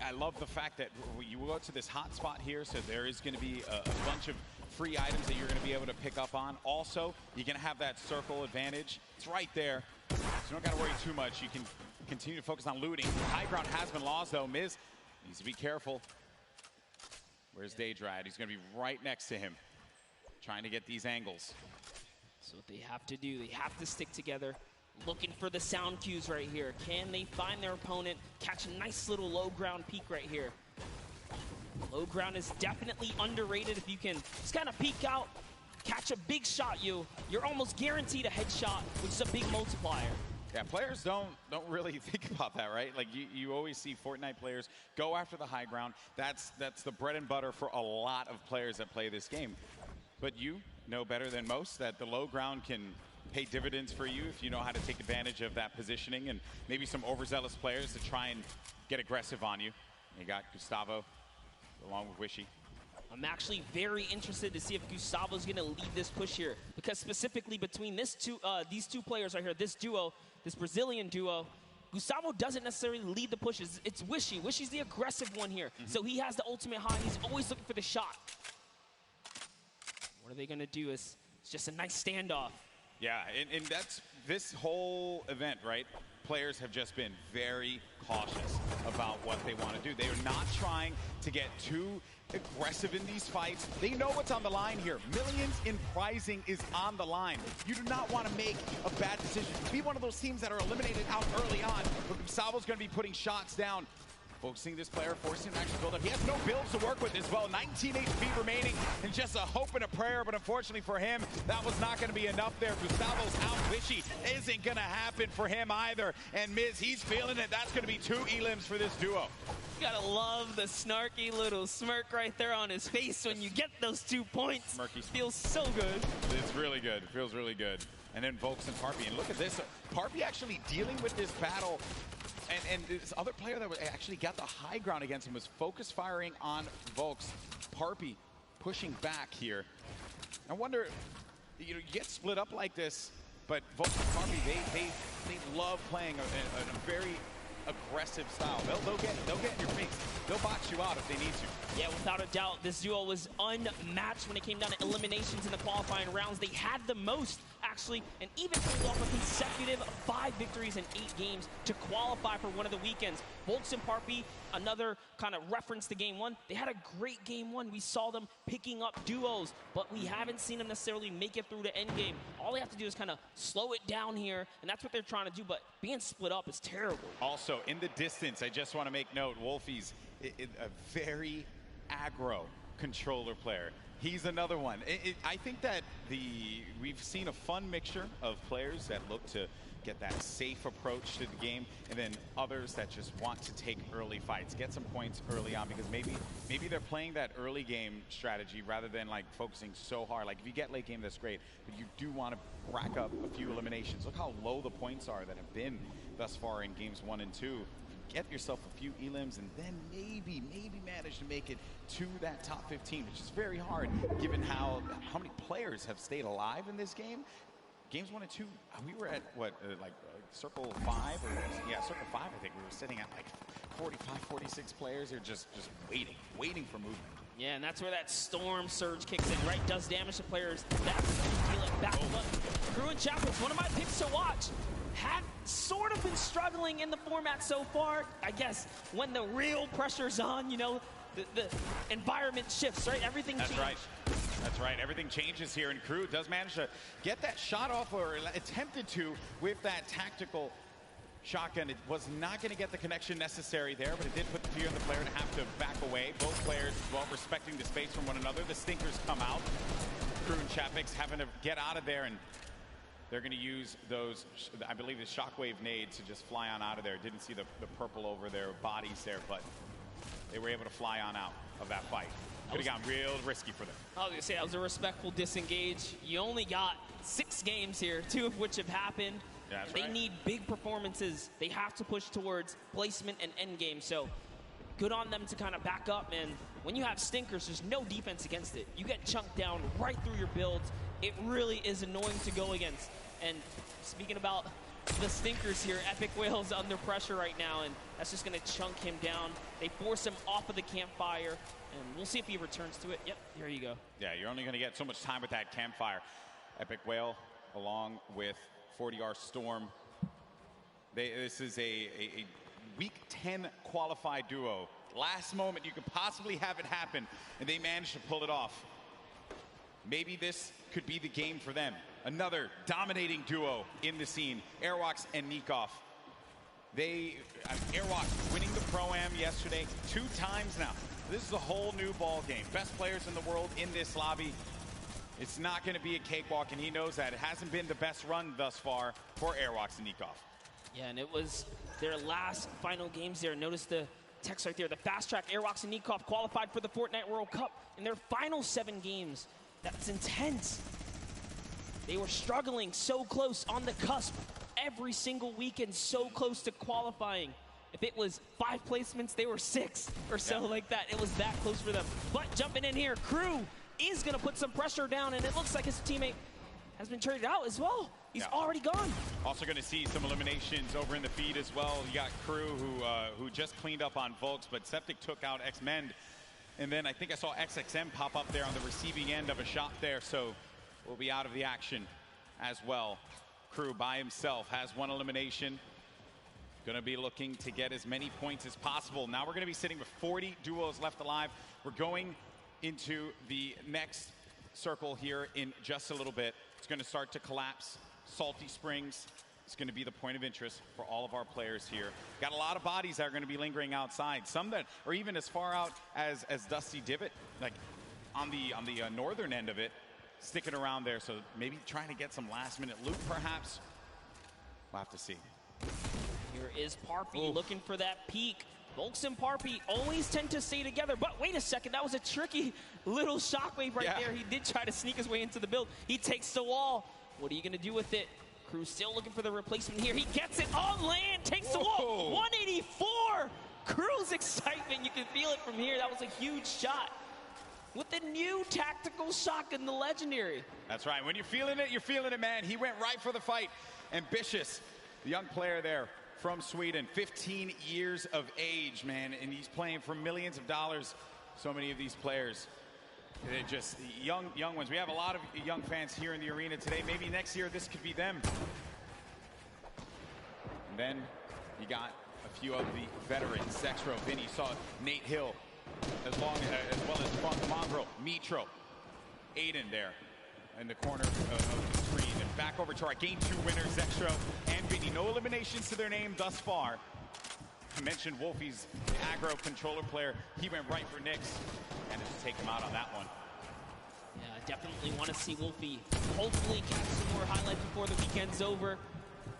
I love the fact that you go to this hot spot here, so there is going to be a bunch of free items that you're going to be able to pick up on. Also, you're going to have that circle advantage. It's right there, so you don't got to worry too much. You can continue to focus on looting. High ground has been lost, though. Miz needs to be careful. Where's Daedra at? He's going to be right next to him, trying to get these angles. So what they have to do, they have to stick together. Looking for the sound cues right here. Can they find their opponent, catch a nice little low ground peek right here? Low ground is definitely underrated. If you can just kind of peek out, catch a big shot, you're almost guaranteed a headshot, which is a big multiplier. Yeah, players don't really think about that, right? Like you always see Fortnite players go after the high ground. That's the bread and butter for a lot of players that play this game. But you know better than most that the low ground can pay dividends for you if you know how to take advantage of that positioning, and maybe some overzealous players to try and get aggressive on you. You got Gustavo along with Wishy. I'm actually very interested to see if Gustavo's going to lead this push here, because specifically between these two players right here, this duo, this Brazilian duo, Gustavo doesn't necessarily lead the pushes. It's Wishy. Wishy's the aggressive one here. So he has the ultimate high. He's always looking for the shot. What are they going to do? It's just a nice standoff. Yeah, and that's this whole event, right? Players have just been very cautious about what they want to do. They are not trying to get too aggressive in these fights. They know what's on the line here. Millions in prizing is on the line. You do not want to make a bad decision. Be one of those teams that are eliminated out early on. But Gustavo's going to be putting shots down Focusing this player, forcing him to actually build up. He has no builds to work with as well. 19 HP remaining, and just a hope and a prayer, but unfortunately for him, that was not going to be enough there. Gustavo's out. Wishy isn't going to happen for him either. And Miz, he's feeling it. That's going to be 2 elims for this duo. You gotta love the snarky little smirk right there on his face when you get those 2 points. Smirky. Feels so good. It's really good. It feels really good. And then Volks and Parpy. And look at this. Parpy actually dealing with this battle. And this other player that actually got the high ground against him was focus firing on Volks. Parpy pushing back here. I wonder, you get split up like this, but Volks and Parpy, they love playing a very aggressive style. They'll get in your face. They'll box you out if they need to. Yeah, without a doubt, this duo was unmatched when it came down to eliminations in the qualifying rounds. They had the most, actually, and even pulled off a consecutive 5 victories in 8 games to qualify for one of the weekends. Volks and Parpy, another kind of reference to Game 1. They had a great Game 1. We saw them picking up duos, but we haven't seen them necessarily make it through the end game. All they have to do is kind of slow it down here, and that's what they're trying to do, but being split up is terrible. Also, in the distance, I just want to make note, Wolfie's a very aggro controller player. He's another one. I think that we've seen a fun mixture of players that look to get that safe approach to the game, and then others that just want to take early fights, get some points early on, because maybe they're playing that early game strategy rather than like focusing so hard. Like if you get late game, that's great, but you do want to rack up a few eliminations. Look how low the points are that have been thus far in games 1 and 2. Get yourself a few elims and then maybe manage to make it to that top 15, which is very hard given how many players have stayed alive in this game. Games 1 and 2, we were at what, circle 5? Circle 5, I think. We were sitting at like 45, 46 players. They're just waiting for movement. Yeah, and that's where that storm surge kicks in, right? Does damage to players. That's feel it back. But Crew and Chapels, one of my picks to watch. Have sort of been struggling in the format so far. I guess when the real pressure's on, you know, the environment shifts, right? Everything changes. That's right. Everything changes here, and Crew does manage to get that shot off, or attempted to, with that tactical shotgun. It was not going to get the connection necessary there, but it did put the fear in the player to have to back away. Both players, well, respecting the space from one another. The stinkers come out. Crew and Chapix having to get out of there, and they're going to use those, I believe, the shockwave nades to just fly on out of there. Didn't see the purple over their bodies there, but they were able to fly on out of that fight. Could have gotten real risky for them. I was going to say, that was a respectful disengage. You only got 6 games here, 2 of which have happened. Yeah, that's they right. need big performances. They have to push towards placement and end game. So good on them to kind of back up. And when you have stinkers, there's no defense against it. You get chunked down right through your builds. It really is annoying to go against. And speaking about the stinkers here, Epic Whale's under pressure right now, and that's just going to chunk him down. They force him off of the campfire, and we'll see if he returns to it. Yep, there you go. Yeah, you're only going to get so much time with that campfire. Epic Whale, along with 40R Storm. This is a Week 10 qualified duo. Last moment you could possibly have it happen, and they managed to pull it off. Maybe this could be the game for them. Another dominating duo in the scene, Airwalks and Nikov. Airwalks winning the Pro-Am yesterday 2 times now. This is a whole new ball game. Best players in the world in this lobby. It's not going to be a cakewalk, and he knows that. It hasn't been the best run thus far for Airwalks and Nikov. Yeah, and it was their last final games there. Notice the text right there. The fast track, Airwalks and Nikov qualified for the Fortnite World Cup in their final 7 games. That's intense. They were struggling so close on the cusp every single weekend, so close to qualifying. If it was 5 placements, they were 6 or so like that. It was that close for them. But jumping in here, Crew is going to put some pressure down, and it looks like his teammate has been traded out as well. He's already gone. Also going to see some eliminations over in the feed as well. You got Crew who just cleaned up on Volks, but Septic took out X-Mend. And then I think I saw XXM pop up there on the receiving end of a shot there, so will be out of the action as well. Crew by himself has 1 elimination. Going to be looking to get as many points as possible. Now we're going to be sitting with 40 duos left alive. We're going into the next circle here in just a little bit. It's going to start to collapse. Salty Springs is going to be the point of interest for all of our players here. Got a lot of bodies that are going to be lingering outside. Some that are even as far out as Dusty Divot, like on the northern end of it, sticking around there. So maybe trying to get some last-minute loot, perhaps. We'll have to see. Here is Parpy looking for that peak. Volks and Parpy always tend to stay together, but wait a second, that was a tricky little shockwave right there. He did try to sneak his way into the build. He takes the wall. What are you gonna do with it? Crew's still looking for the replacement here. He gets it on land, takes the wall. 184! Crew's excitement, you can feel it from here. That was a huge shot. With the new tactical shotgun, the legendary. That's right, when you're feeling it, man. He went right for the fight. Ambitious, the young player there from Sweden, 15 years of age, man, and he's playing for millions of dollars. So many of these players, they're just young ones. We have a lot of young fans here in the arena today. Maybe next year this could be them. And then you got a few of the veterans. Zexro, Vinny, saw Nate Hill, as well as Funk Mongrel, Mitro, Aiden there in the corner of the screen. And back over to our Game 2 winners, Zexro and Vinny. No eliminations to their name thus far. I mentioned Wolfie's aggro controller player. He went right for Nyx and just take him out on that one. Yeah, I definitely want to see Wolfie hopefully catch some more highlights before the weekend's over.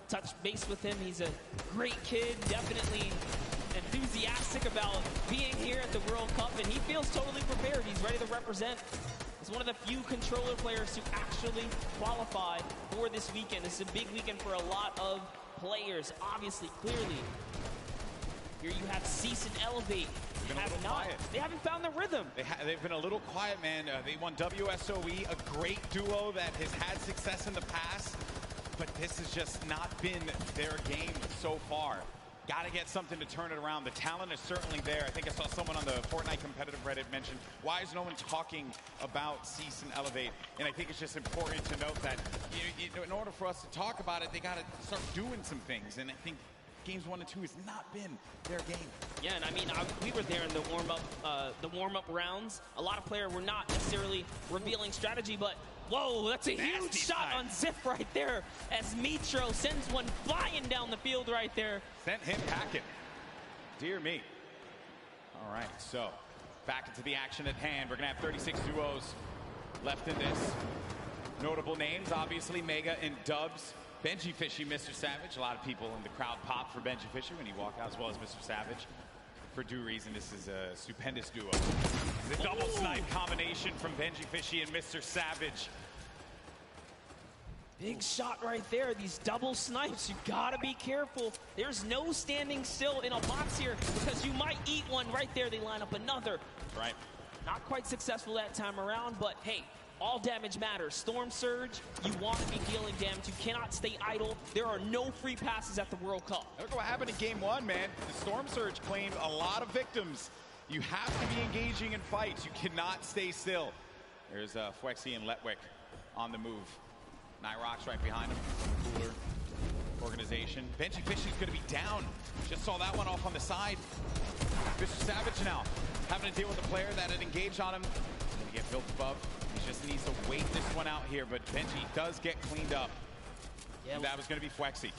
Touch base with him. He's a great kid, definitely enthusiastic about being here at the World Cup, and he feels totally prepared. He's ready to represent. He's one of the few controller players to actually qualify for this weekend. This is a big weekend for a lot of players, obviously, clearly. Here you have Cease and Elevate. They haven't found the rhythm. They've been a little quiet, man. They won WSOE, a great duo that has had success in the past, but this has just not been their game so far. Got to get something to turn it around. The talent is certainly there. I think I saw someone on the Fortnite competitive Reddit mention, why is no one talking about Cease and Elevate? And I think it's just important to note that in order for us to talk about it, they got to start doing some things. And I think games 1 and 2 has not been their game. Yeah, and I mean, we were there in the warm-up rounds. A lot of players were not necessarily revealing strategy, but whoa, that's a huge shot on Ziff right there as Mitro sends one flying down the field right there. Sent him packing. Dear me. All right, so back into the action at hand. We're going to have 36 duos left in this. Notable names, obviously, Mega and Dubs. Benji Fishy, Mr. Savage. A lot of people in the crowd pop for Benji Fishy when he walked out, as well as Mr. Savage. For due reason, this is a stupendous duo. The double snipe combination from Benji Fishy and Mr. Savage. Big shot right there. These double snipes, you gotta be careful. There's no standing still in a box here because you might eat one right there. They line up another. Right. Not quite successful that time around, but hey, all damage matters. Storm Surge, you want to be dealing damage. You cannot stay idle. There are no free passes at the World Cup. Look what happened in game 1, man. The Storm Surge claimed a lot of victims. You have to be engaging in fights. You cannot stay still. There's Fwexy and Letwick on the move. Nyrox right behind him. Cooler organization. Benji Fishy's going to be down. Just saw that one off on the side. Mr. Savage now having to deal with a player that had engaged on him. Going to get built above. He just needs to wait this one out here, but Benji does get cleaned up. Yeah, that was going to be Fwexy.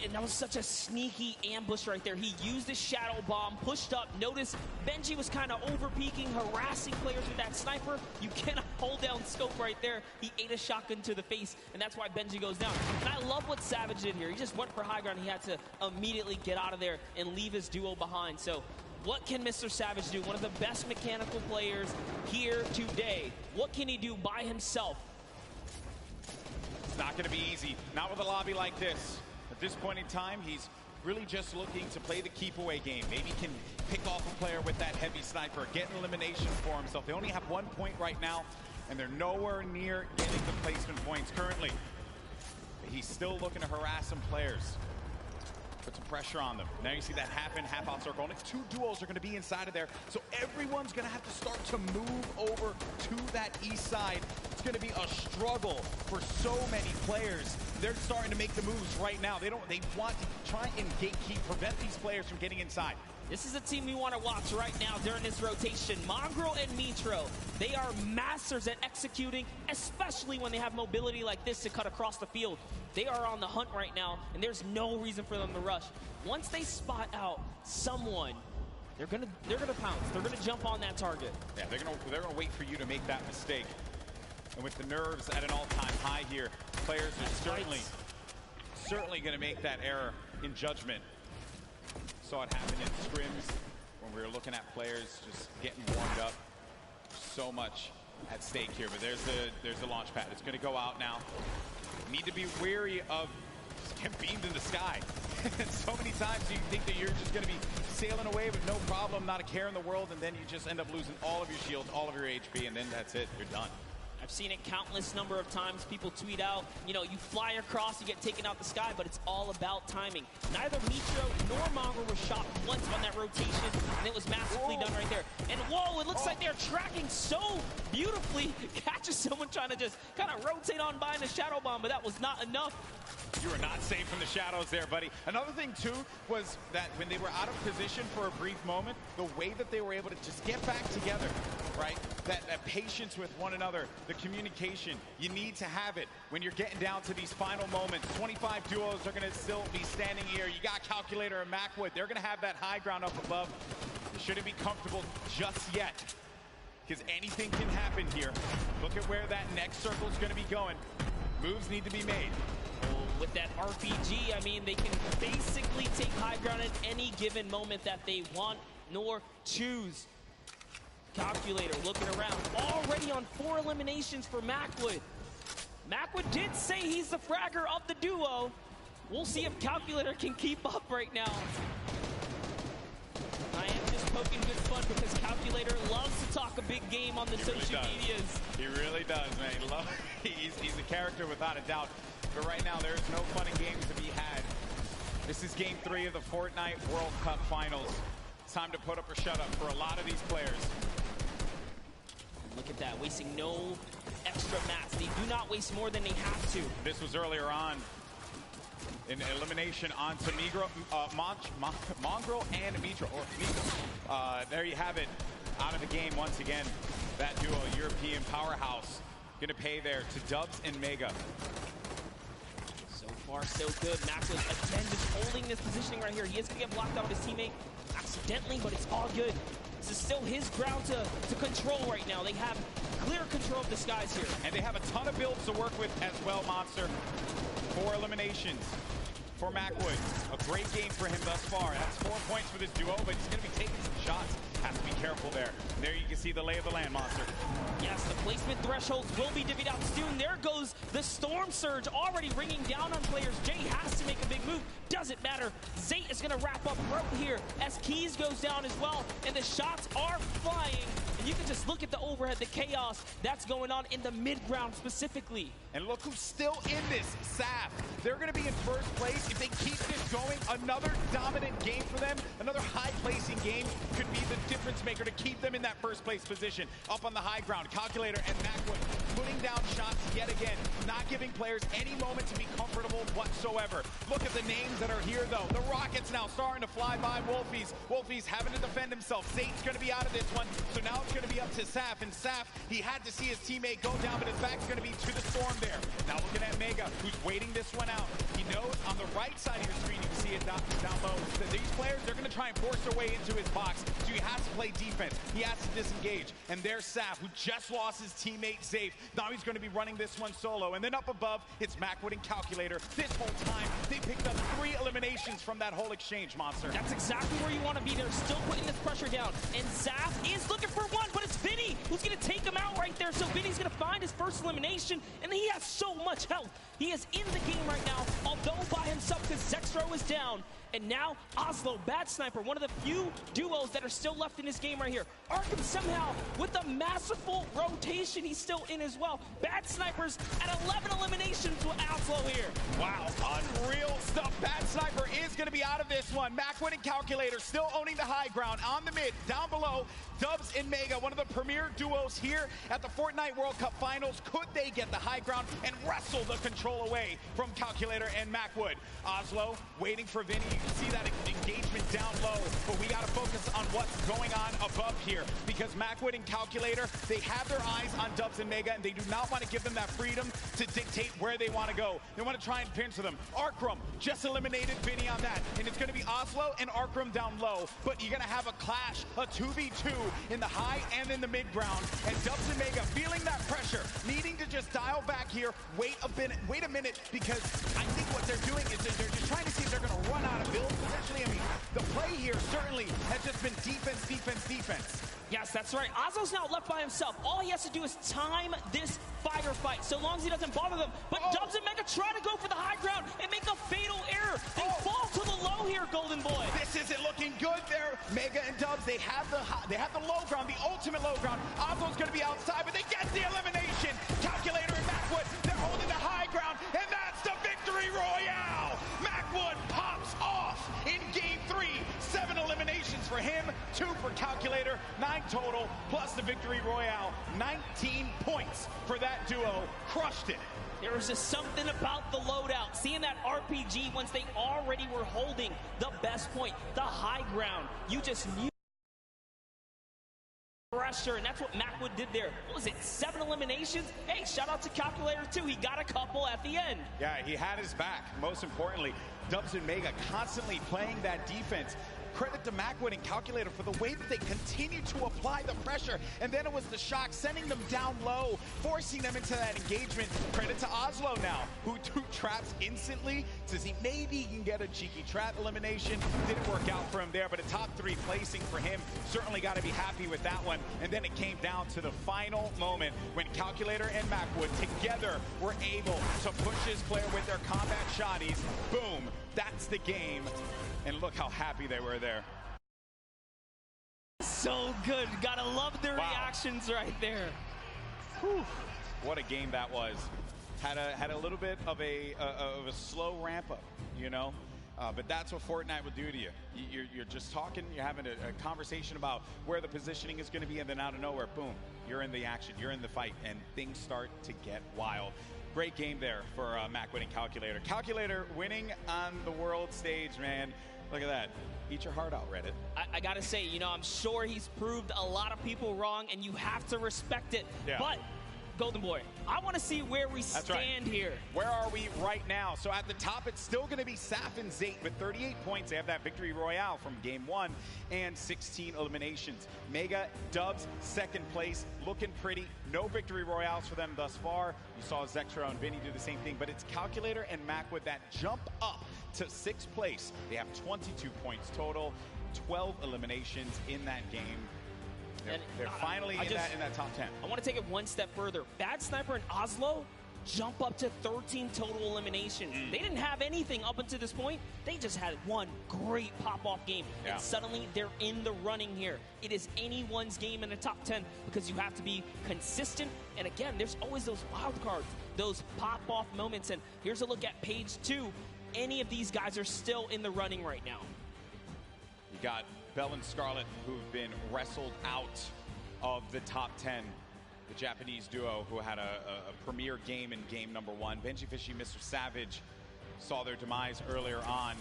And that was such a sneaky ambush right there. He used his shadow bomb, pushed up. Notice Benji was kind of over-peeking, harassing players with that sniper. You cannot hold down scope right there. He ate a shotgun to the face, and that's why Benji goes down. And I love what Savage did here. He just went for high ground. He had to immediately get out of there and leave his duo behind. So what can Mr. Savage do? One of the best mechanical players here today. What can he do by himself? It's not going to be easy. Not with a lobby like this. At this point in time, he's really just looking to play the keep away game. Maybe he can pick off a player with that heavy sniper, get an elimination for himself. They only have 1 point right now, and they're nowhere near getting the placement points currently. But he's still looking to harass some players. Put some pressure on them. Now you see that happen, half out circle. Only 2 duos are going to be inside of there. So everyone's going to have to start to move over to that east side. It's going to be a struggle for so many players. They're starting to make the moves right now. They want to try and gatekeep, prevent these players from getting inside. This is a team we want to watch right now during this rotation. Mongrel and Mitro, they are masters at executing, especially when they have mobility like this to cut across the field. They are on the hunt right now, and there's no reason for them to rush. Once they spot out someone, they're gonna pounce. They're gonna jump on that target. Yeah, they're gonna wait for you to make that mistake. And with the nerves at an all-time high here, players are certainly gonna make that error in judgment. Saw it happen in scrims when we were looking at players just getting warmed up. So much at stake here, but there's the launch pad. It's going to go out now. Need to be wary of getting beamed in the sky. So many times you think that you're just going to be sailing away with no problem, not a care in the world, and then you just end up losing all of your shields, all of your HP, and then that's it. You're done. I've seen it countless number of times. People tweet out, you know, you fly across, you get taken out the sky, but it's all about timing. Neither Mitro nor Mongrel were shot once on that rotation, and it was masterfully done right there. And whoa, it looks like they're tracking so beautifully. Catches someone trying to just kind of rotate on by in the shadow bomb, but that was not enough. You are not safe from the shadows there, buddy. Another thing, too, was that when they were out of position for a brief moment, the way that they were able to just get back together, right? That patience with one another, the communication, you need to have it when you're getting down to these final moments. 25 duos are going to still be standing here. You got Calculator and Macwood. They're going to have that high ground up above. You shouldn't be comfortable just yet, because anything can happen here. Look at where that next circle is going to be going. Moves need to be made. With that RPG, I mean, they can basically take high ground at any given moment that they want nor choose. Calculator looking around, already on 4 eliminations for Macwood. Macwood did say he's the fragger of the duo. We'll see if Calculator can keep up right now. I am just poking good fun because Calculator loves to talk a big game on the social medias. He really does, man. He's a character without a doubt. But right now, there's no fun and games to be had. This is Game 3 of the Fortnite World Cup Finals. It's time to put up or shut up for a lot of these players. Look at that, wasting no extra mats. They do not waste more than they have to. This was earlier on. An elimination onto Mongrel and Mitro. There you have it. Out of the game once again. That duo, European powerhouse, gonna pay there to Dubs and Mega. So far, so good. Macwood, again, just holding this positioning right here. He is going to get blocked out with his teammate accidentally, but it's all good. This is still his ground to control right now. They have clear control of the skies here. And they have a ton of builds to work with as well, Monster. 4 eliminations for Macwood. A great game for him thus far. That's 4 points for this duo, but he's going to be taking some shots. Has to be careful there. There you can see the lay of the land, Monster. Yes, the placement thresholds will be divvied out soon. There goes the Storm Surge already ringing down on players. Jay has to make a big move. Doesn't matter. Zate is going to wrap up right here as Keys goes down as well. And the shots are flying. And you can just look at the overhead, the chaos that's going on in the mid-ground specifically. And look who's still in this, Saf. They're going to be in first place. If they keep this going, another dominant game for them, another high-placing game could be the difference maker to keep them in that first place position. Up on the high ground, Calculator and Macwood putting down shots yet again, not giving players any moment to be comfortable whatsoever. Look at the names that are here, though. The Rockets now starting to fly by Wolfies. Wolfies having to defend himself. Zate's going to be out of this one, so now it's going to be up to Saf. And Saf, he had to see his teammate go down, but his back's going to be to the Storm there. Now looking at Mega, who's waiting this one out. He knows on the right side of your screen, you can see it down low, that these players, they're going to try and force their way into his box, so he has to play defense. He has to disengage. And there's Saf, who just lost his teammate Zafe. Now he's going to be running this one solo. And then up above, it's Macwood and Calculator. This whole time, they picked up 3 eliminations from that whole exchange, Monster. That's exactly where you want to be. They're still putting this pressure down. And Zaf is looking for one, but it's Vinny who's going to take him out right there. So Vinny's going to find his first elimination, and he has so much health. He is in the game right now, although by himself because Zexro is down. And now Oslo, Bad Sniper, one of the few duos that are still left in this game right here. Arkham somehow, with a masterful rotation, he's still in as well. Bad Snipers at 11 eliminations with Oslo here. Wow, unreal stuff. Bad Sniper is going to be out of this one. Macwood and Calculator still owning the high ground. On the mid, down below, Dubs and Mega, one of the premier duos here at the Fortnite World Cup Finals. Could they get the high ground and wrestle the control away from Calculator and Macwood? Oslo waiting for Vinny. to see that engagement down low, but we got to focus on what's going on above here, because Macwood and Calculator, they have their eyes on Dubs and Mega, and they do not want to give them that freedom to dictate where they want to go. They want to try and pinch them. Arkrum just eliminated Vinny on that, and it's going to be Oslo and Arkrum down low, but you're going to have a clash, a 2v2 in the high and in the mid ground, and Dubs and Mega feeling that pressure, needing to just dial back here, wait a minute, because I think what they're doing is they're just trying to see if they're going to run out of builds potentially. I mean, the play here certainly has just been defense, defense, defense. Yes, that's right. Oslo's now left by himself. All he has to do is time this firefight, so long as he doesn't bother them. But Dubs and Mega try to go for the high ground and make a fatal error. They fall to the low here, Golden Boy. This isn't looking good there. Mega and Dubs, they have the low ground, the ultimate low ground. Oslo's going to be outside, but they get the elimination. Calculator and Macwood, they're holding the high ground, and that's the victory royale. Macwood pops off in game 3. 7 eliminations for him, 2 for Calculator, 9 total, plus the victory royale. 19 points for that duo. Crushed it. There was just something about the loadout. Seeing that RPG once they already were holding the best point, the high ground. You just knew pressure, and that's what Macwood did there. What was it, 7 eliminations? Hey, shout out to Calculator too. He got a couple at the end. Yeah, he had his back. Most importantly, Dubs and Mega constantly playing that defense. Credit to Macwood and Calculator for the way that they continue to apply the pressure. And then it was the shock, sending them down low, forcing them into that engagement. Credit to Oslo now, who threw traps instantly to see maybe he can get a cheeky trap elimination. Didn't work out for him there, but a top 3 placing for him. Certainly got to be happy with that one. And then it came down to the final moment when Calculator and Macwood together were able to push his player with their combat shotties. Boom, that's the game. And look how happy they were there. So good. Gotta love the reactions right there. Whew. What a game that was. Had a little bit of a slow ramp up, you know? But that's what Fortnite will do to you. You're just talking, you're having a conversation about where the positioning is going to be, and then out of nowhere, boom, you're in the action, you're in the fight, and things start to get wild. Great game there for Macwood and Calculator. Calculator winning on the world stage, man. Look at that. Eat your heart out, Reddit. I gotta say, you know, I'm sure he's proved a lot of people wrong, and you have to respect it. Yeah. But, Golden Boy, I want to see where we stand here. Where are we right now? So at the top, it's still going to be Saf and Zate with 38 points. They have that victory royale from game 1 and 16 eliminations. Mega, Dubs, second place, looking pretty. No victory royales for them thus far. You saw Zexro and Vinny do the same thing, but it's Calculator and Macwood that jump up to 6th place. They have 22 points total, 12 eliminations in that game. They're finally in that top 10. I want to take it one step further. Bad Sniper and Oslo jump up to 13 total eliminations. They didn't have anything up until this point. They just had one great pop-off game. And suddenly they're in the running here. It is anyone's game in the top 10 because you have to be consistent. And again, there's always those wild cards, those pop-off moments. And here's a look at page 2. Any of these guys are still in the running right now. You got Bell and Scarlet, who've been wrestled out of the top 10. The Japanese duo who had a premier game in game number 1. Benji Fishy, Mr. Savage saw their demise earlier on.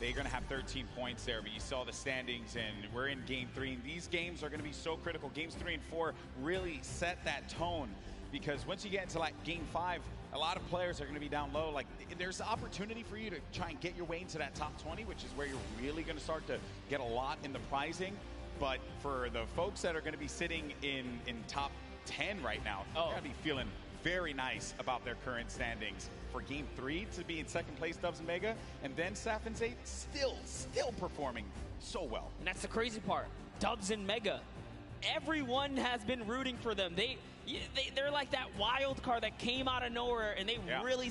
They're going to have 13 points there, but you saw the standings, and we're in game 3. And these games are going to be so critical. Games 3 and 4 really set that tone, because once you get into like game 5, a lot of players are going to be down low. Like, there's opportunity for you to try and get your way into that top 20, which is where you're really going to start to get a lot in the prizing. But for the folks that are going to be sitting in top 10 right now, they're going to be feeling very nice about their current standings. For game 3 to be in 2nd place, Dubs and Mega, and then Saf and Zate still performing so well. And that's the crazy part. Dubs and Mega, everyone has been rooting for them. They're like that wild card that came out of nowhere, and they really